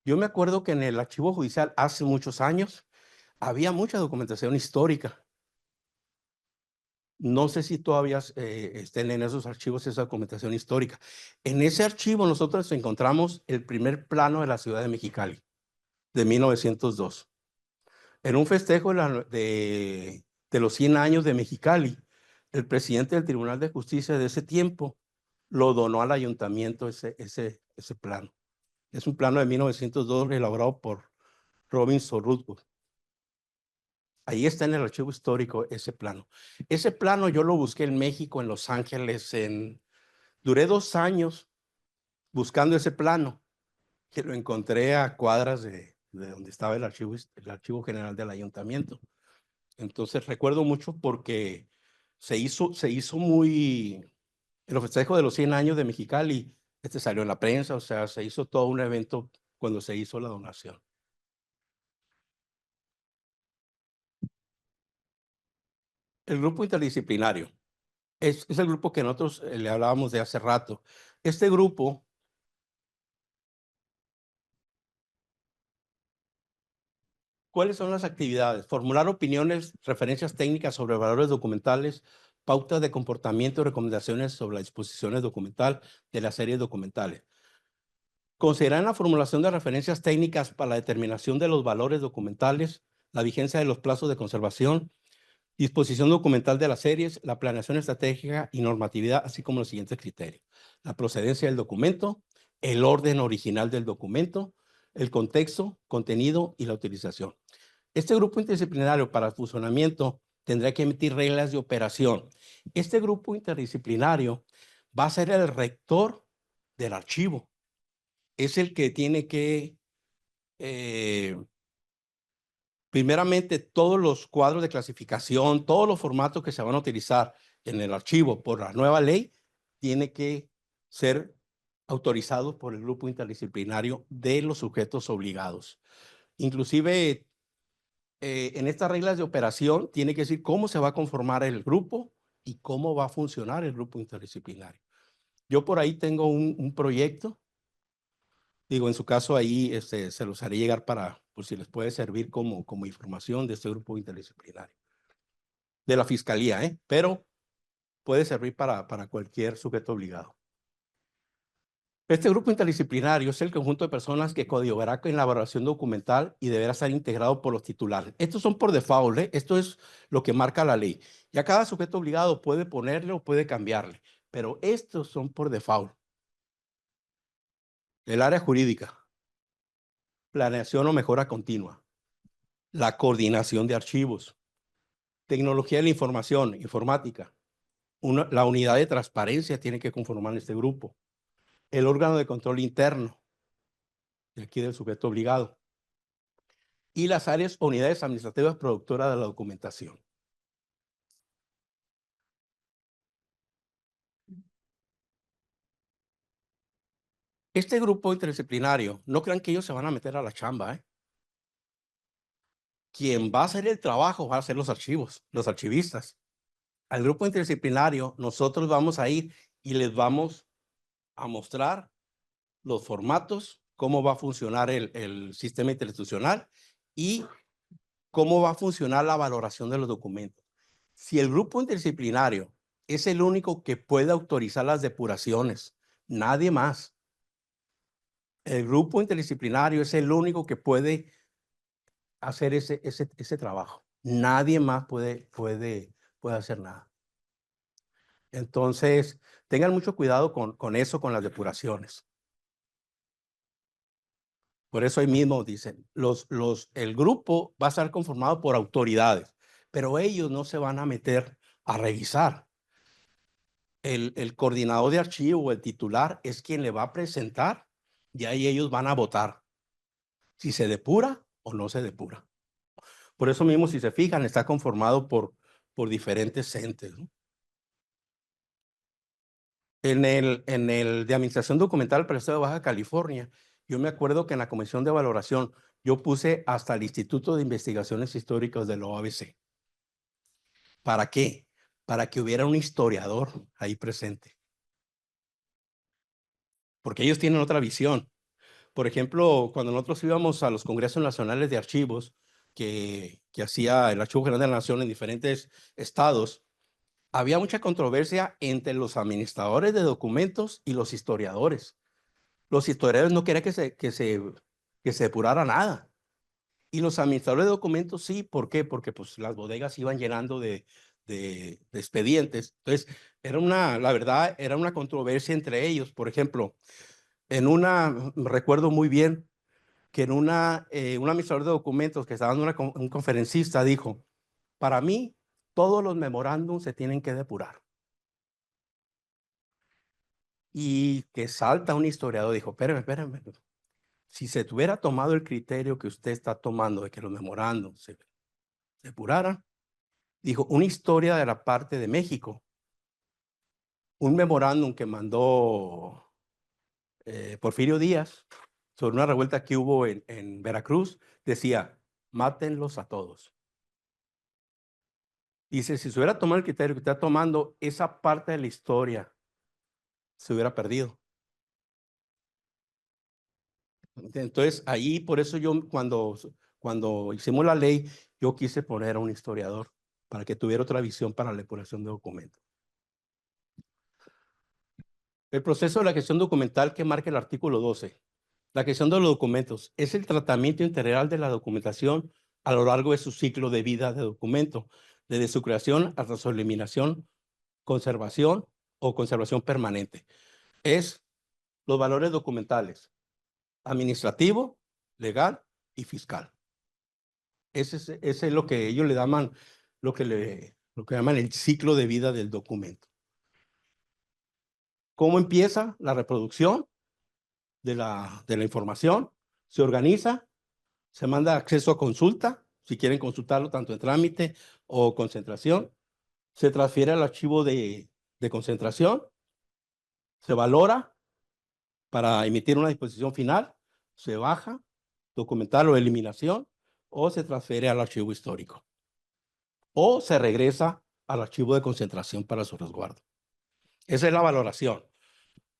Yo me acuerdo que en el archivo judicial hace muchos años había mucha documentación histórica. No sé si todavía estén en esos archivos esa documentación histórica. En ese archivo nosotros encontramos el primer plano de la ciudad de Mexicali, de 1902. En un festejo de los 100 años de Mexicali, el presidente del Tribunal de Justicia de ese tiempo lo donó al ayuntamiento ese plano. Es un plano de 1902 elaborado por Robinson Rutherford. Ahí está en el archivo histórico ese plano. Ese plano yo lo busqué en México, en Los Ángeles. Duré 2 años buscando ese plano, que lo encontré a cuadras de donde estaba el archivo general del ayuntamiento. Entonces recuerdo mucho porque se hizo muy... El festejo de los 100 años de Mexicali, salió en la prensa, o sea, se hizo todo un evento cuando se hizo la donación. El grupo interdisciplinario es el grupo que nosotros le hablábamos de hace rato. Este grupo ¿cuáles son las actividades? Formular opiniones, referencias técnicas sobre valores documentales, pautas de comportamiento y recomendaciones sobre la disposición documental de las series documentales. Considerar la formulación de referencias técnicas para la determinación de los valores documentales, la vigencia de los plazos de conservación, disposición documental de las series, la planeación estratégica y normatividad, así como los siguientes criterios. La procedencia del documento, el orden original del documento, el contexto, contenido y la utilización. Este grupo interdisciplinario para el funcionamiento tendrá que emitir reglas de operación. Este grupo interdisciplinario va a ser el rector del archivo. Es el que tiene que, primeramente, todos los cuadros de clasificación, todos los formatos que se van a utilizar en el archivo por la nueva ley, tiene que ser autorizados por el grupo interdisciplinario de los sujetos obligados. Inclusive, en estas reglas de operación tiene que decir cómo se va a conformar el grupo y cómo va a funcionar el grupo interdisciplinario. Yo por ahí tengo un proyecto, digo, en su caso ahí se los haré llegar por si les puede servir como información de este grupo interdisciplinario. De la fiscalía, pero puede servir para cualquier sujeto obligado. Este grupo interdisciplinario es el conjunto de personas que coadyuvará en la elaboración documental y deberá estar integrado por los titulares. Estos son por default, esto es lo que marca la ley. Ya cada sujeto obligado puede ponerle o puede cambiarle, pero estos son por default. El área jurídica, planeación o mejora continua, la coordinación de archivos, tecnología de la información, informática, la unidad de transparencia tiene que conformar este grupo, el órgano de control interno, de aquí del sujeto obligado, y las áreas o unidades administrativas productoras de la documentación. Este grupo interdisciplinario, no crean que ellos se van a meter a la chamba, Quien va a hacer el trabajo va a ser los archivos, los archivistas. Al grupo interdisciplinario, nosotros vamos a ir y les vamos a mostrar los formatos, cómo va a funcionar el sistema interinstitucional y cómo va a funcionar la valoración de los documentos. Si el grupo interdisciplinario es el único que puede autorizar las depuraciones, nadie más. El grupo interdisciplinario es el único que puede hacer ese trabajo. Nadie más puede hacer nada. Entonces, tengan mucho cuidado con eso, con las depuraciones. Por eso ahí mismo dicen, el grupo va a estar conformado por autoridades, pero ellos no se van a meter a revisar. El coordinador de archivo, el titular, es quien le va a presentar y ahí ellos van a votar si se depura o no se depura. Por eso mismo, si se fijan, está conformado por diferentes entes, ¿no? En el de Administración Documental para el Estado de Baja California, yo me acuerdo que en la Comisión de Valoración yo puse hasta el Instituto de Investigaciones Históricas de la OABC. ¿Para qué? Para que hubiera un historiador ahí presente. Porque ellos tienen otra visión. Por ejemplo, cuando nosotros íbamos a los Congresos Nacionales de Archivos que hacía el Archivo General de la Nación en diferentes estados, había mucha controversia entre los administradores de documentos y los historiadores. Los historiadores no querían que se depurara nada. Y los administradores de documentos sí. ¿Por qué? Porque pues, las bodegas iban llenando de expedientes. Entonces, la verdad, era una controversia entre ellos. Por ejemplo, recuerdo muy bien que un administrador de documentos que estaba dando un conferencista dijo, para mí, todos los memorándums se tienen que depurar. Y que salta un historiador, dijo, espérame. Si se tuviera tomado el criterio que usted está tomando de que los memorándums se depuraran, dijo, una historia de la parte de México, un memorándum que mandó Porfirio Díaz sobre una revuelta que hubo en Veracruz, decía, mátenlos a todos. Dice, si se hubiera tomado el criterio que está tomando, esa parte de la historia se hubiera perdido. Entonces, ahí, por eso yo, cuando hicimos la ley, yo quise poner a un historiador para que tuviera otra visión para la depuración de documentos. El proceso de la gestión documental que marca el artículo 12. La gestión de los documentos es el tratamiento integral de la documentación a lo largo de su ciclo de vida de documento, desde su creación hasta su eliminación, conservación o conservación permanente. Es los valores documentales, administrativo, legal y fiscal. Ese es lo que ellos le llaman, lo que llaman el ciclo de vida del documento. ¿Cómo empieza la reproducción de la información? Se organiza, se manda acceso a consulta, si quieren consultarlo tanto en trámite o concentración. Se transfiere al archivo de concentración, se valora para emitir una disposición final, se baja, documental o eliminación, o se transfiere al archivo histórico. O se regresa al archivo de concentración para su resguardo. Esa es la valoración.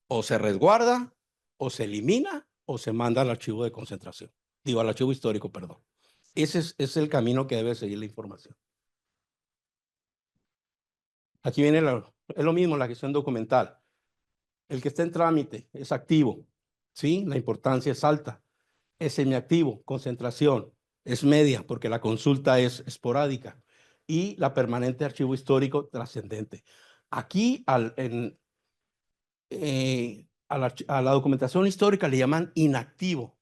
O se resguarda, o se elimina, o se manda al archivo de concentración. Digo, al archivo histórico, perdón. Ese es el camino que debe seguir la información. Aquí viene es lo mismo la gestión documental. El que está en trámite es activo, ¿sí? La importancia es alta. Es semiactivo, concentración, es media, porque la consulta es esporádica. Y la permanente archivo histórico trascendente. Aquí a la documentación histórica le llaman inactivo.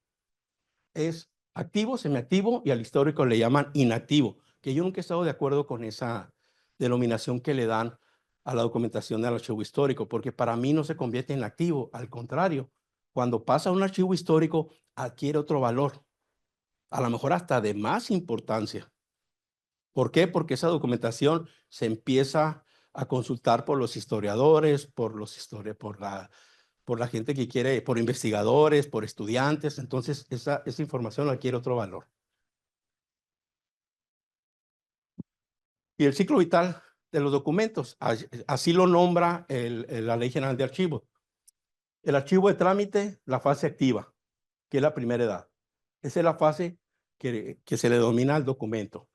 Es activo, semiactivo, y al histórico le llaman inactivo, que yo nunca he estado de acuerdo con esa denominación que le dan a la documentación del archivo histórico, porque para mí no se convierte en activo, al contrario, cuando pasa a un archivo histórico adquiere otro valor, a lo mejor hasta de más importancia. ¿Por qué? Porque esa documentación se empieza a consultar por los historiadores, por la gente que quiere, por investigadores, por estudiantes. Entonces, esa información adquiere otro valor. Y el ciclo vital de los documentos, así lo nombra la Ley General de Archivos. El archivo de trámite, la fase activa, que es la primera edad. Esa es la fase que se le denomina al documento.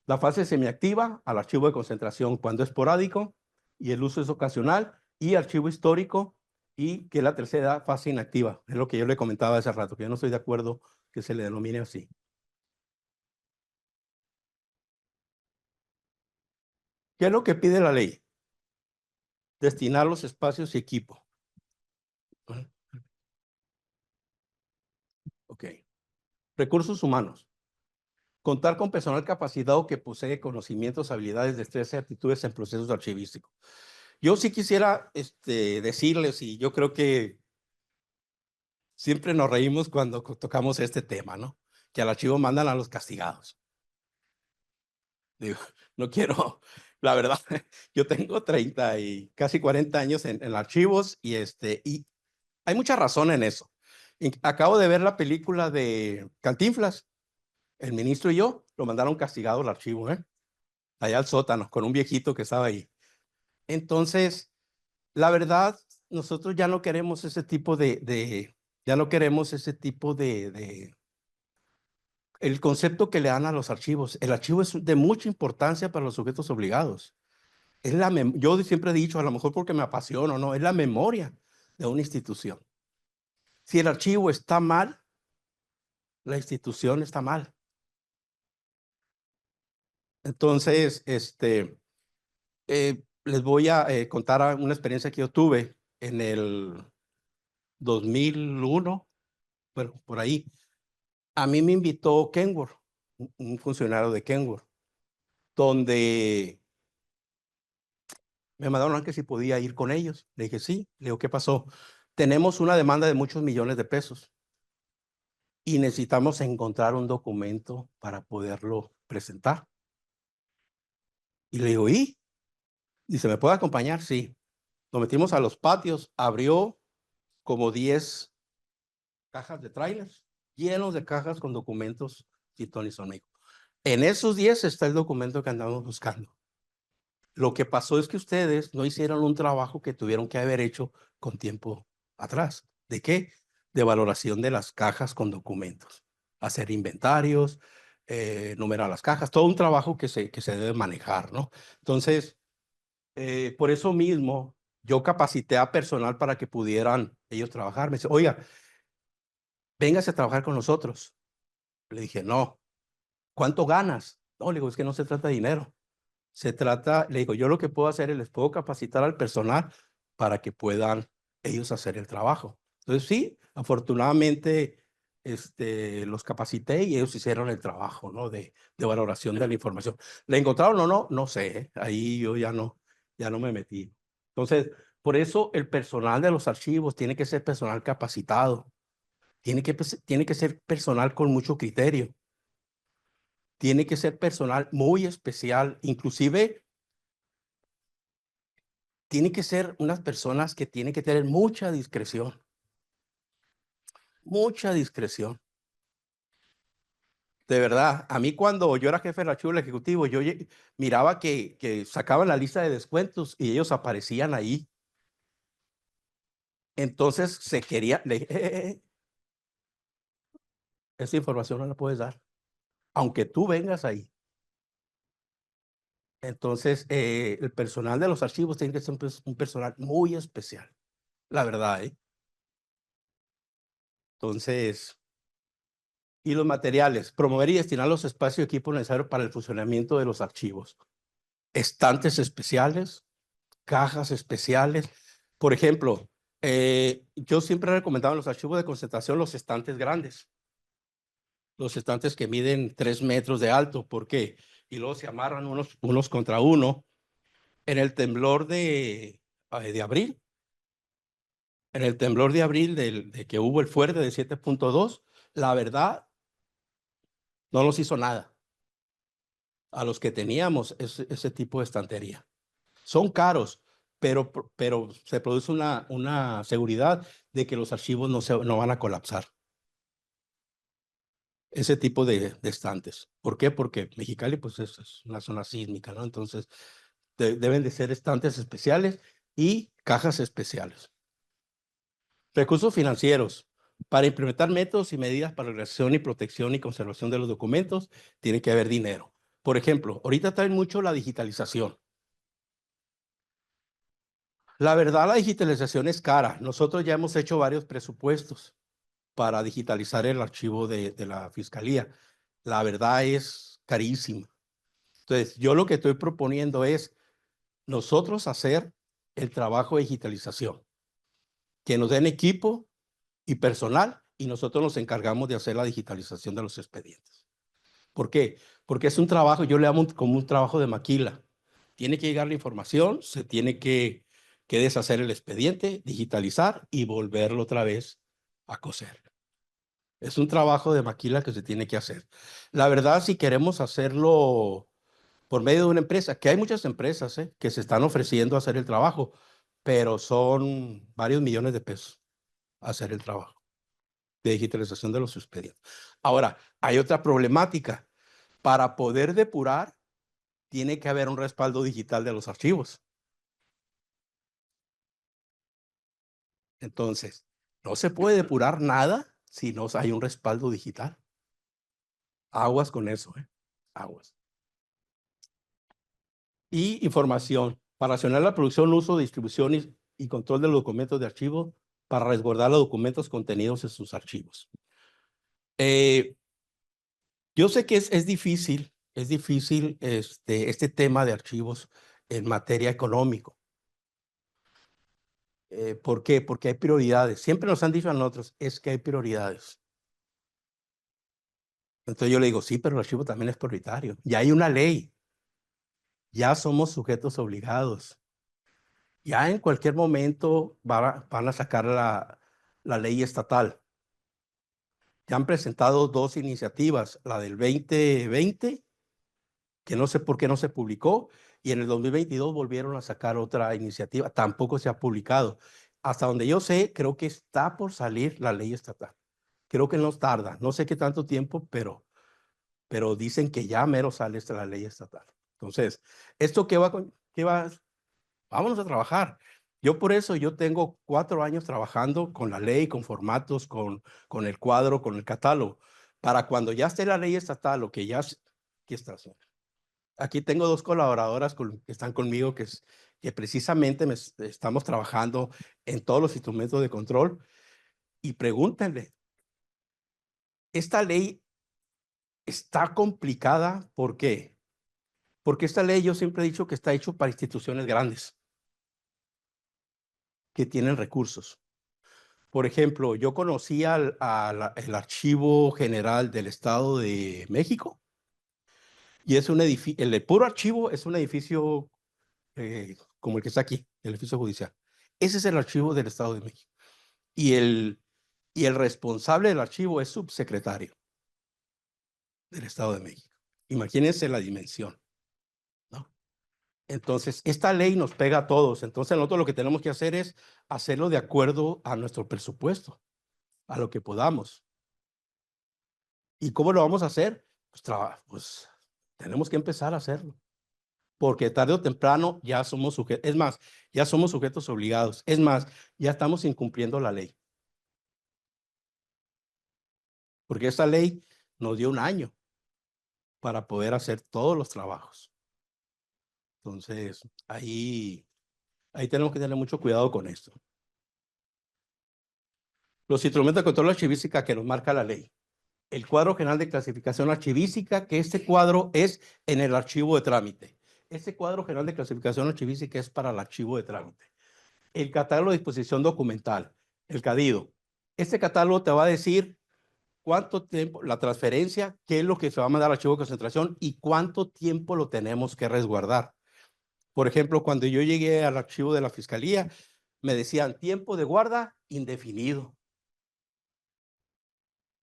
La fase semiactiva, al archivo de concentración, cuando es esporádico. y el uso es ocasional, y archivo histórico, y que la tercera fase inactiva. Es lo que yo le comentaba hace rato, que yo no estoy de acuerdo que se le denomine así. ¿Qué es lo que pide la ley? Destinar los espacios y equipo. Ok. Recursos humanos. Contar con personal capacitado que posee conocimientos, habilidades, destrezas y actitudes en procesos archivísticos. Yo sí quisiera decirles, y yo creo que siempre nos reímos cuando tocamos este tema, ¿no? Que al archivo mandan a los castigados. Digo, no quiero, la verdad, yo tengo 30 y casi 40 años en archivos y hay mucha razón en eso. Acabo de ver la película de Cantinflas, el ministro y yo, lo mandaron castigado al archivo, allá al sótano, con un viejito que estaba ahí. Entonces, la verdad, nosotros ya no queremos ese tipo ya no queremos ese tipo el concepto que le dan a los archivos. El archivo es de mucha importancia para los sujetos obligados. Yo siempre he dicho, a lo mejor porque me apasiona, ¿no? Es la memoria de una institución. Si el archivo está mal, la institución está mal. Entonces, les voy a contar una experiencia que yo tuve en el 2001, bueno, por ahí. A mí me invitó Kenworth, un funcionario de Kenworth, donde me mandaron a que si podía ir con ellos. Le dije, sí. Le digo, ¿qué pasó? Tenemos una demanda de muchos millones de pesos y necesitamos encontrar un documento para poderlo presentar. Y le digo, ¿y? Dice, ¿me puede acompañar? Sí. Nos metimos a los patios, abrió como 10 cajas de trailers, llenos de cajas con documentos y Tony Sonic. En esos 10 está el documento que andamos buscando. Lo que pasó es que ustedes no hicieron un trabajo que tuvieron que haber hecho con tiempo atrás. ¿De qué? De valoración de las cajas con documentos. Hacer inventarios, numerar las cajas, todo un trabajo que se debe manejar, ¿no? Entonces, por eso mismo, yo capacité a personal para que pudieran ellos trabajar. Me dice, oiga, véngase a trabajar con nosotros. Le dije, no. ¿Cuánto ganas? No, le digo, es que no se trata de dinero. Se trata, le digo, yo lo que puedo hacer es les puedo capacitar al personal para que puedan ellos hacer el trabajo. Entonces, sí, afortunadamente, los capacité y ellos hicieron el trabajo, ¿no? De valoración de la información. ¿Le encontraron o no? No sé, ¿eh? Ahí yo ya no me metí. Entonces, por eso el personal de los archivos tiene que ser personal capacitado, tiene que ser personal con mucho criterio, tiene que ser personal muy especial, inclusive tiene que ser unas personas que tienen que tener mucha discreción, mucha discreción. De verdad, a mí cuando yo era jefe del archivo del ejecutivo, yo miraba que sacaban la lista de descuentos y ellos aparecían ahí. Entonces se quería, le dije, esa información no la puedes dar, aunque tú vengas ahí. Entonces, el personal de los archivos tiene que ser un personal muy especial, la verdad, ¿eh? Entonces, y los materiales, promover y destinar los espacios y equipos necesarios para el funcionamiento de los archivos. Estantes especiales, cajas especiales. Por ejemplo, yo siempre he recomendado en los archivos de concentración los estantes grandes, los estantes que miden 3 metros de alto. ¿Por qué? Y luego se amarran unos contra uno. En el temblor de abril, en el temblor de abril de que hubo el fuerte de 7.2, la verdad, no nos hizo nada a los que teníamos ese tipo de estantería. Son caros, pero se produce una seguridad de que los archivos no van a colapsar. Ese tipo de estantes. ¿Por qué? Porque Mexicali pues es una zona sísmica, ¿no? Entonces deben de ser estantes especiales y cajas especiales. Recursos financieros. Para implementar métodos y medidas para la creación y protección y conservación de los documentos, tiene que haber dinero. Por ejemplo, ahorita traen mucho la digitalización. La verdad, la digitalización es cara. Nosotros ya hemos hecho varios presupuestos para digitalizar el archivo de la fiscalía. La verdad es carísima. Entonces, yo lo que estoy proponiendo es nosotros hacer el trabajo de digitalización, que nos den equipo y personal y nosotros nos encargamos de hacer la digitalización de los expedientes. ¿Por qué? Porque es un trabajo, yo le llamo como un trabajo de maquila. Tiene que llegar la información, se tiene que deshacer el expediente, digitalizar y volverlo otra vez a coser. Es un trabajo de maquila que se tiene que hacer. La verdad, si queremos hacerlo por medio de una empresa, que hay muchas empresas que se están ofreciendo a hacer el trabajo, pero son varios millones de pesos hacer el trabajo de digitalización de los expedientes. Ahora, hay otra problemática. Para poder depurar, tiene que haber un respaldo digital de los archivos. Entonces, no se puede depurar nada si no hay un respaldo digital. Aguas con eso, aguas. Y información para accionar la producción, uso, distribución y control de los documentos de archivo para resguardar los documentos contenidos en sus archivos. Yo sé que es difícil este tema de archivos en materia económico. ¿Por qué? Porque hay prioridades. Siempre nos han dicho a nosotros, es que hay prioridades. Entonces yo le digo, sí, pero el archivo también es prioritario. Ya hay una ley. Ya somos sujetos obligados. Ya en cualquier momento van a sacar la ley estatal. Ya han presentado dos iniciativas, la del 2020, que no sé por qué no se publicó, y en el 2022 volvieron a sacar otra iniciativa. Tampoco se ha publicado. Hasta donde yo sé, creo que está por salir la ley estatal. Creo que no tarda. No sé qué tanto tiempo, pero dicen que ya mero sale la ley estatal. Entonces, ¿esto qué va? Vámonos a trabajar. Yo por eso, yo tengo 4 años trabajando con la ley, con formatos, con el cuadro, con el catálogo, para cuando ya esté la ley estatal o que ya, aquí está, señor. Aquí tengo 2 colaboradoras que están conmigo, que precisamente estamos trabajando en todos los instrumentos de control y pregúntenle, esta ley está complicada, ¿por qué? Porque esta ley yo siempre he dicho que está hecho para instituciones grandes que tienen recursos. Por ejemplo, yo conocí el Archivo General del Estado de México y es un edificio, el puro archivo es un edificio como el que está aquí, el edificio judicial. Ese es el archivo del Estado de México. Y el responsable del archivo es subsecretario del Estado de México. Imagínense la dimensión, ¿no? Entonces, esta ley nos pega a todos. Entonces, nosotros lo que tenemos que hacer es hacerlo de acuerdo a nuestro presupuesto, a lo que podamos. ¿Y cómo lo vamos a hacer? Pues tenemos que empezar a hacerlo. Porque tarde o temprano ya somos sujetos, es más, ya somos sujetos obligados. Es más, ya estamos incumpliendo la ley. Porque esta ley nos dio un año para poder hacer todos los trabajos. Entonces, ahí tenemos que tener mucho cuidado con esto. Los instrumentos de control archivística que nos marca la ley. El cuadro general de clasificación archivística, que este cuadro es en el archivo de trámite. Este cuadro general de clasificación archivística es para el archivo de trámite. El catálogo de disposición documental, el CADIDO. Este catálogo te va a decir cuánto tiempo, la transferencia, qué es lo que se va a mandar al archivo de concentración y cuánto tiempo lo tenemos que resguardar. Por ejemplo, cuando yo llegué al archivo de la Fiscalía, me decían tiempo de guarda indefinido.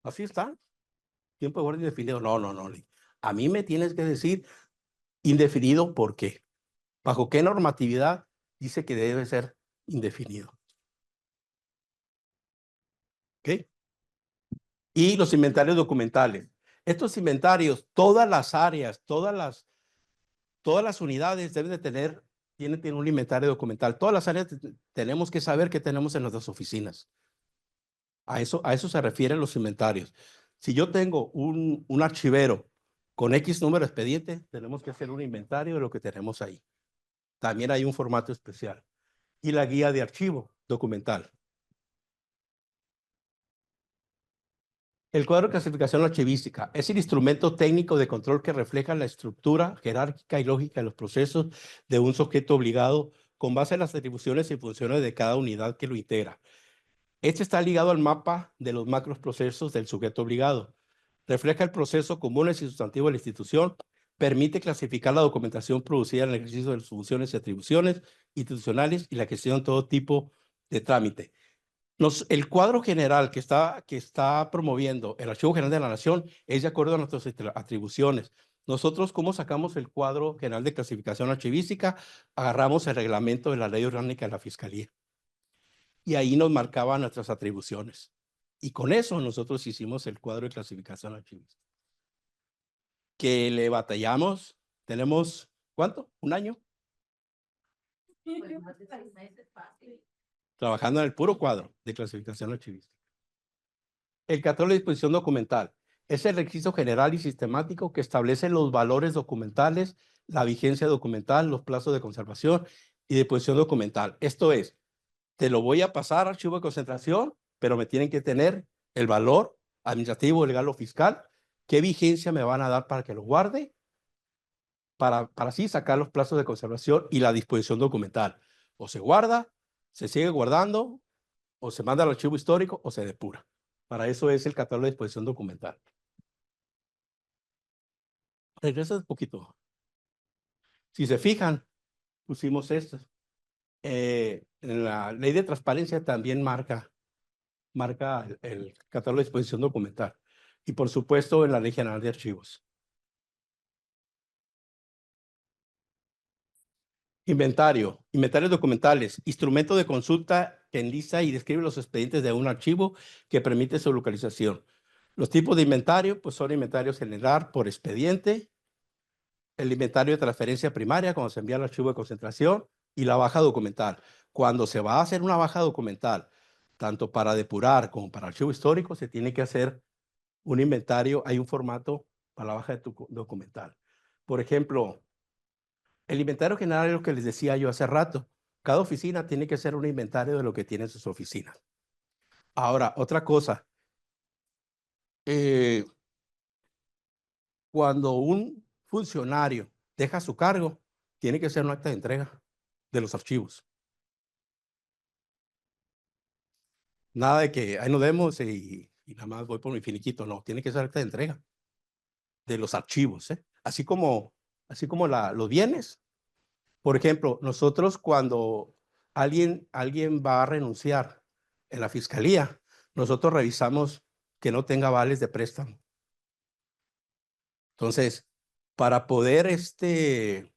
Así está. Tiempo de guarda indefinido. No, no, no. A mí me tienes que decir indefinido, ¿por qué? ¿Bajo qué normatividad dice que debe ser indefinido? ¿Ok? Y los inventarios documentales. Estos inventarios, todas las áreas, todas las unidades deben de tienen un inventario documental. Todas las áreas tenemos que saber qué tenemos en nuestras oficinas. A eso se refieren los inventarios. Si yo tengo un archivero con X número de expediente, tenemos que hacer un inventario de lo que tenemos ahí. También hay un formato especial. y la guía de archivo documental. El cuadro de clasificación archivística es el instrumento técnico de control que refleja la estructura jerárquica y lógica de los procesos de un sujeto obligado con base en las atribuciones y funciones de cada unidad que lo integra. Este está ligado al mapa de los macros procesos del sujeto obligado. Refleja el proceso común y sustantivo de la institución, permite clasificar la documentación producida en el ejercicio de las funciones y atribuciones institucionales y la gestión de todo tipo de trámite. El cuadro general que está promoviendo el Archivo General de la Nación es de acuerdo a nuestras atribuciones. Nosotros, ¿cómo sacamos el cuadro general de clasificación archivística? Agarramos el reglamento de la Ley Orgánica de la Fiscalía y ahí nos marcaban nuestras atribuciones. Y con eso nosotros hicimos el cuadro de clasificación archivística. Que le batallamos, tenemos, ¿cuánto? ¿Un año? Pues más de 6 meses fácil. Trabajando en el puro cuadro de clasificación archivística. El catálogo de disposición documental es el registro general y sistemático que establece los valores documentales, la vigencia documental, los plazos de conservación y disposición documental. Esto es, te lo voy a pasar a archivo de concentración, pero me tienen que tener el valor administrativo, legal o fiscal, qué vigencia me van a dar para que lo guarde, para así sacar los plazos de conservación y la disposición documental. O se guarda, se sigue guardando, o se manda al archivo histórico, o se depura. Para eso es el catálogo de disposición documental. Regresa un poquito. Si se fijan, pusimos esto. En la ley de transparencia también marca el catálogo de disposición documental. Y por supuesto en la Ley General de Archivos. Inventarios documentales, instrumento de consulta que enlista y describe los expedientes de un archivo que permite su localización. Los tipos de inventario, pues son inventarios general por expediente, el inventario de transferencia primaria cuando se envía al archivo de concentración y la baja documental. Cuando se va a hacer una baja documental, tanto para depurar como para archivo histórico, se tiene que hacer un inventario, hay un formato para la baja documental. Por ejemplo, el inventario general es lo que les decía yo hace rato. Cada oficina tiene que hacer un inventario de lo que tiene en sus oficinas. Ahora, otra cosa. Cuando un funcionario deja su cargo, tiene que hacer un acta de entrega de los archivos. Nada de que ahí nos vemos y nada más voy por mi finiquito. No, tiene que ser acta de entrega de los archivos, ¿eh? Así como los bienes. Por ejemplo, nosotros cuando alguien va a renunciar en la fiscalía, nosotros revisamos que no tenga vales de préstamo. Entonces, para poder que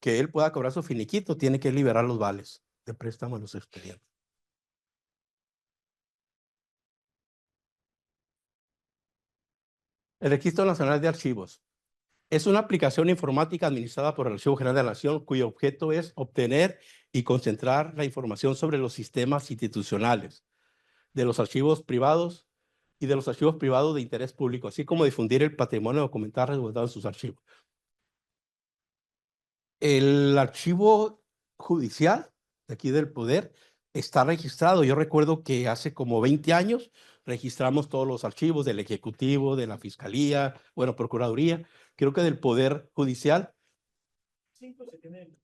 él pueda cobrar su finiquito, tiene que liberar los vales de préstamo en los expedientes. El Registro Nacional de Archivos es una aplicación informática administrada por el Archivo General de la Nación, cuyo objeto es obtener y concentrar la información sobre los sistemas institucionales de los archivos privados y de los archivos privados de interés público, así como difundir el patrimonio documental resguardado en sus archivos. El archivo judicial de aquí del Poder está registrado. Yo recuerdo que hace como 20 años registramos todos los archivos del Ejecutivo, de la Fiscalía, bueno, Procuraduría, creo que del Poder Judicial. Sí, pues se tiene.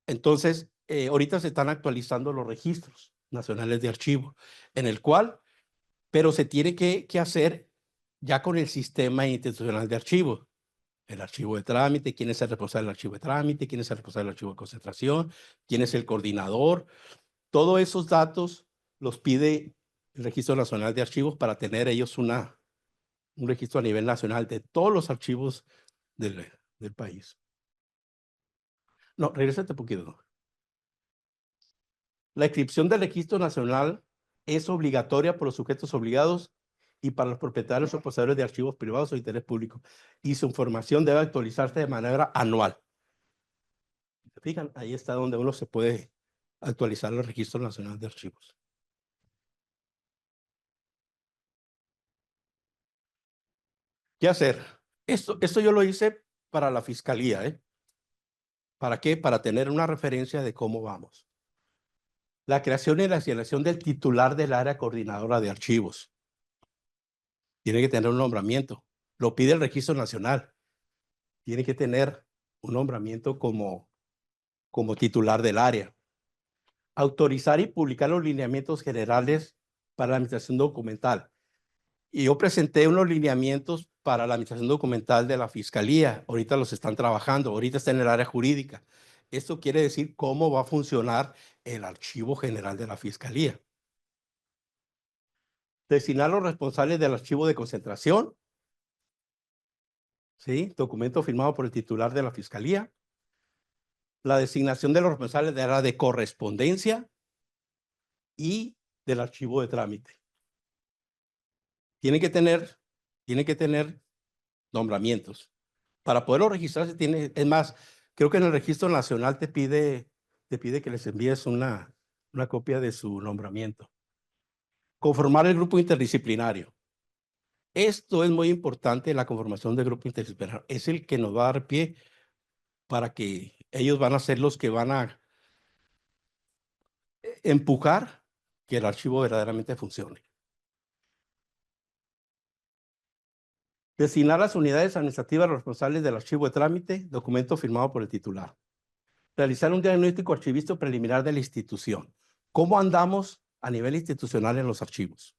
Entonces, ahorita se están actualizando los registros nacionales de archivo, en el cual, pero se tiene que hacer ya con el sistema institucional de archivo. El archivo de trámite, quién es el responsable del archivo de trámite, quién es el responsable del archivo de concentración, quién es el coordinador. Todos esos datos los pide el Registro Nacional de Archivos para tener ellos un registro a nivel nacional de todos los archivos del país. No, regrésate un poquito. La inscripción del Registro Nacional es obligatoria por los sujetos obligados y para los propietarios o poseedores de archivos privados o de interés público. Y su información debe actualizarse de manera anual. ¿Se fijan? Ahí está donde uno se puede actualizar el Registro Nacional de Archivos. ¿Qué hacer? Esto yo lo hice para la Fiscalía, ¿eh? ¿Para qué? Para tener una referencia de cómo vamos. La creación y la asignación del titular del área coordinadora de archivos. Tiene que tener un nombramiento. Lo pide el Registro Nacional. Tiene que tener un nombramiento como titular del área. Autorizar y publicar los lineamientos generales para la administración documental. Y yo presenté unos lineamientos para la administración documental de la Fiscalía. Ahorita los están trabajando, ahorita está en el área jurídica. Esto quiere decir cómo va a funcionar el Archivo General de la Fiscalía. Designar los responsables del archivo de concentración. ¿Sí? Documento firmado por el titular de la Fiscalía. La designación de los responsables de área de correspondencia y del archivo de trámite. Tiene que tener nombramientos. Para poderlo registrarse es más, creo que en el Registro Nacional te pide que les envíes una copia de su nombramiento. Conformar el grupo interdisciplinario. Esto es muy importante, la conformación del grupo interdisciplinario. Es el que nos va a dar pie para que ellos van a ser los que van a empujar que el archivo verdaderamente funcione. Designar las unidades administrativas responsables del archivo de trámite, documento firmado por el titular. Realizar un diagnóstico archivístico preliminar de la institución. ¿Cómo andamos a nivel institucional en los archivos?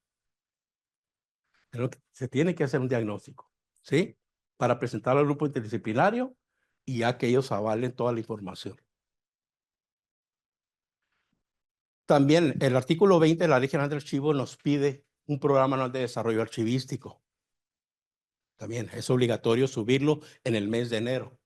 Pero se tiene que hacer un diagnóstico, ¿sí? Para presentarlo al grupo interdisciplinario y ya que ellos avalen toda la información. También el artículo 20 de la Ley General de Archivos nos pide un programa anual de desarrollo archivístico. También es obligatorio subirlo en el mes de enero.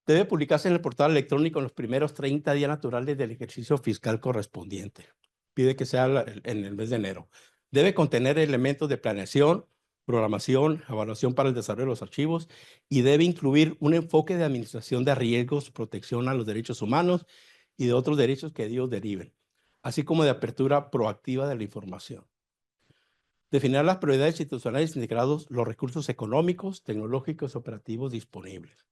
Debe publicarse en el portal electrónico en los primeros 30 días naturales del ejercicio fiscal correspondiente. Pide que sea en el mes de enero. Debe contener elementos de planeación, programación, evaluación para el desarrollo de los archivos y debe incluir un enfoque de administración de riesgos, protección a los derechos humanos y de otros derechos que de ellos deriven, así como de apertura proactiva de la información. Definir las prioridades institucionales integrados los recursos económicos, tecnológicos y operativos disponibles.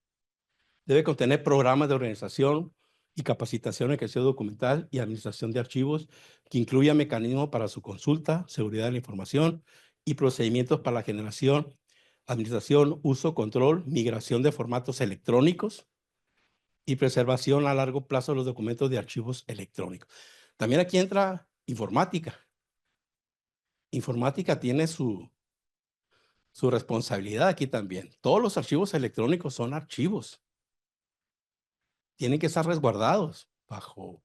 Debe contener programas de organización y capacitación en ejercicio documental y administración de archivos que incluya mecanismos para su consulta, seguridad de la información y procedimientos para la generación, administración, uso, control, migración de formatos electrónicos y preservación a largo plazo de los documentos de archivos electrónicos. También aquí entra informática. Informática tiene su responsabilidad aquí también. Todos los archivos electrónicos son archivos. Tienen que estar resguardados bajo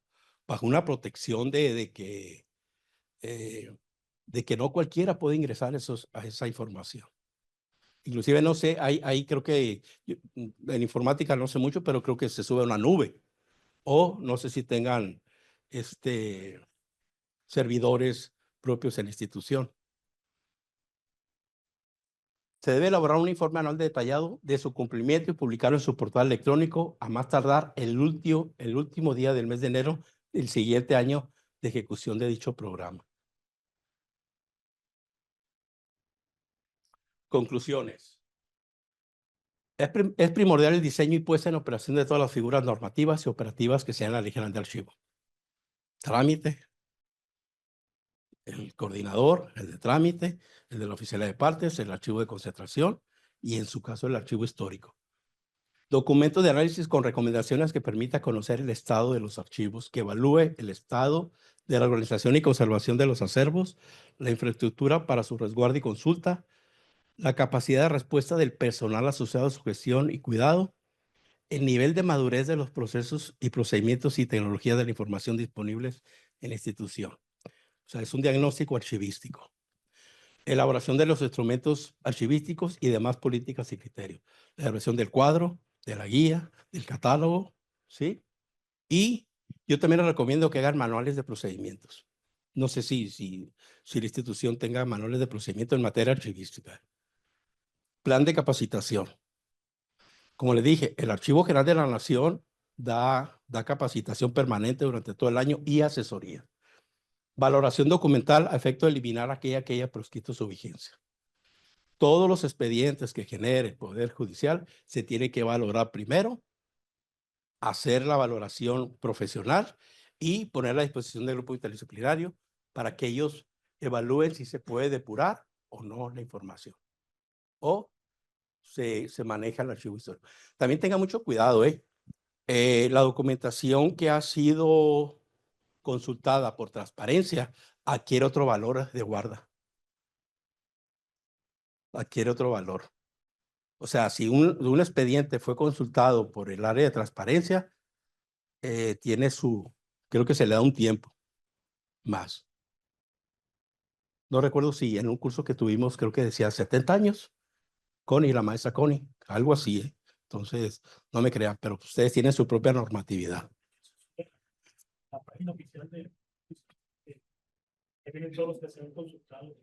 una protección de que no cualquiera puede ingresar a esa información. Inclusive, no sé, ahí creo que en informática no sé mucho, pero creo que se sube a una nube. O no sé si tengan servidores propios en la institución. Se debe elaborar un informe anual detallado de su cumplimiento y publicarlo en su portal electrónico a más tardar el último día del mes de enero del siguiente año de ejecución de dicho programa. Conclusiones. Es primordial el diseño y puesta en operación de todas las figuras normativas y operativas que sean la Ley General de Archivo. Trámite, el coordinador, el de trámite, el de la oficialía de partes, el archivo de concentración y en su caso el archivo histórico. Documento de análisis con recomendaciones que permita conocer el estado de los archivos, que evalúe el estado de la organización y conservación de los acervos, la infraestructura para su resguardo y consulta, la capacidad de respuesta del personal asociado a su gestión y cuidado, el nivel de madurez de los procesos y procedimientos y tecnologías de la información disponibles en la institución. O sea, es un diagnóstico archivístico. Elaboración de los instrumentos archivísticos y demás políticas y criterios. La elaboración del cuadro, de la guía, del catálogo, ¿sí? Y yo también les recomiendo que hagan manuales de procedimientos. No sé si la institución tenga manuales de procedimiento en materia archivística. Plan de capacitación. Como les dije, el Archivo General de la Nación da capacitación permanente durante todo el año y asesoría. Valoración documental a efecto de eliminar aquella que haya proscrito su vigencia. Todos los expedientes que genere el Poder Judicial se tienen que valorar primero hacer la valoración profesional y ponerla a disposición del grupo interdisciplinario para que ellos evalúen si se puede depurar o no la información o se maneja el archivo histórico. También tenga mucho cuidado, la documentación que ha sido consultada por transparencia adquiere otro valor de guarda, adquiere otro valor. O sea, si un expediente fue consultado por el área de transparencia, tiene creo que se le da un tiempo más. No recuerdo si en un curso que tuvimos, creo que decía 70 años, Connie, la maestra Connie, algo así, ¿eh? Entonces, no me crean, pero ustedes tienen su propia normatividad. La página oficial que tienen todos los que se han consultado.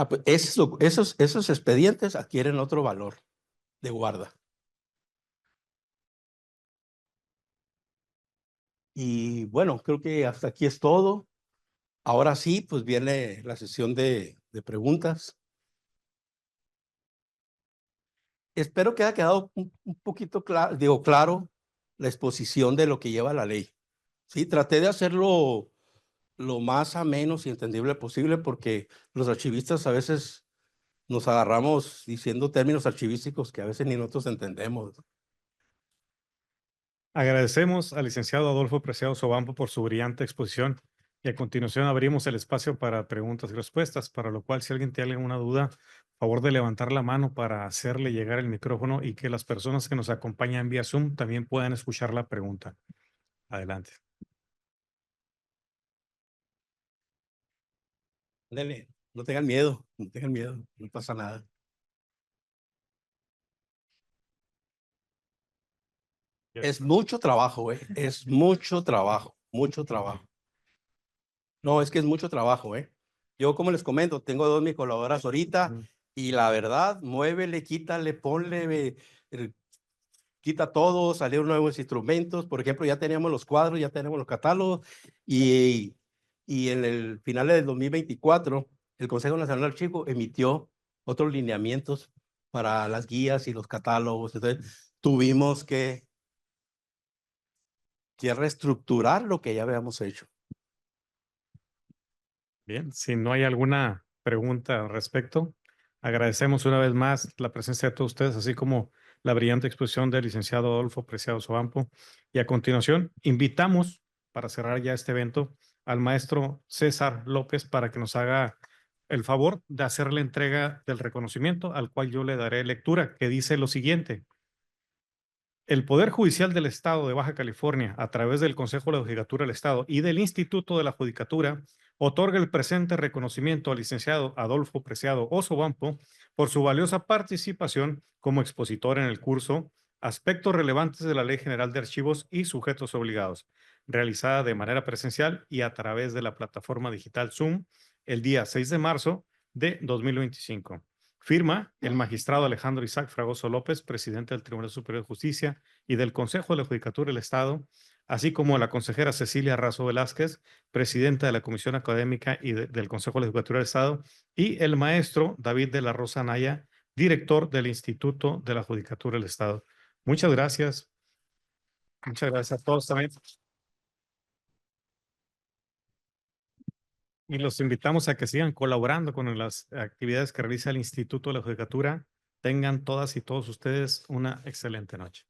Pues esos expedientes adquieren otro valor de guarda. Y bueno, creo que hasta aquí es todo. Ahora sí, pues viene la sesión de preguntas. Espero que haya quedado un poquito claro la exposición de lo que lleva la ley. Sí, traté de hacerlo lo más ameno y entendible posible porque los archivistas a veces nos agarramos diciendo términos archivísticos que a veces ni nosotros entendemos. Agradecemos al licenciado Adolfo Preciado Sobampo por su brillante exposición y a continuación abrimos el espacio para preguntas y respuestas, para lo cual si alguien tiene alguna duda, favor de levantar la mano para hacerle llegar el micrófono y que las personas que nos acompañan vía Zoom también puedan escuchar la pregunta. Adelante. Dele, no tengan miedo, no pasa nada. Es mucho trabajo, es mucho trabajo, mucho trabajo. No, es que es mucho trabajo, Yo, como les comento, tengo 2 mis colaboradoras ahorita y la verdad, muévele, quítale, ponle, quita todo, salieron nuevos instrumentos. Por ejemplo, ya teníamos los cuadros, ya tenemos los catálogos y en el final del 2024, el Consejo Nacional del Archivo emitió otros lineamientos para las guías y los catálogos. Entonces, tuvimos que reestructurar lo que ya habíamos hecho. Bien, si no hay alguna pregunta al respecto, agradecemos una vez más la presencia de todos ustedes, así como la brillante exposición del licenciado Adolfo Preciado Sobampo. Y a continuación, invitamos, para cerrar ya este evento, al maestro César López para que nos haga el favor de hacer la entrega del reconocimiento, al cual yo le daré lectura, que dice lo siguiente. El Poder Judicial del Estado de Baja California, a través del Consejo de la Judicatura del Estado y del Instituto de la Judicatura, otorga el presente reconocimiento al licenciado Adolfo Preciado Osobampo por su valiosa participación como expositor en el curso Aspectos relevantes de la Ley General de Archivos y Sujetos Obligados, realizada de manera presencial y a través de la plataforma digital Zoom el día 6 de marzo de 2025. Firma el magistrado Alejandro Isaac Fragoso López, presidente del Tribunal Superior de Justicia y del Consejo de la Judicatura del Estado, así como la consejera Cecilia Razo Velázquez, presidenta de la Comisión Académica y del Consejo de la Judicatura del Estado, y el maestro David de la Rosa Naya, director del Instituto de la Judicatura del Estado. Muchas gracias. Muchas gracias a todos también. Y los invitamos a que sigan colaborando con las actividades que realiza el Instituto de la Judicatura. Tengan todas y todos ustedes una excelente noche.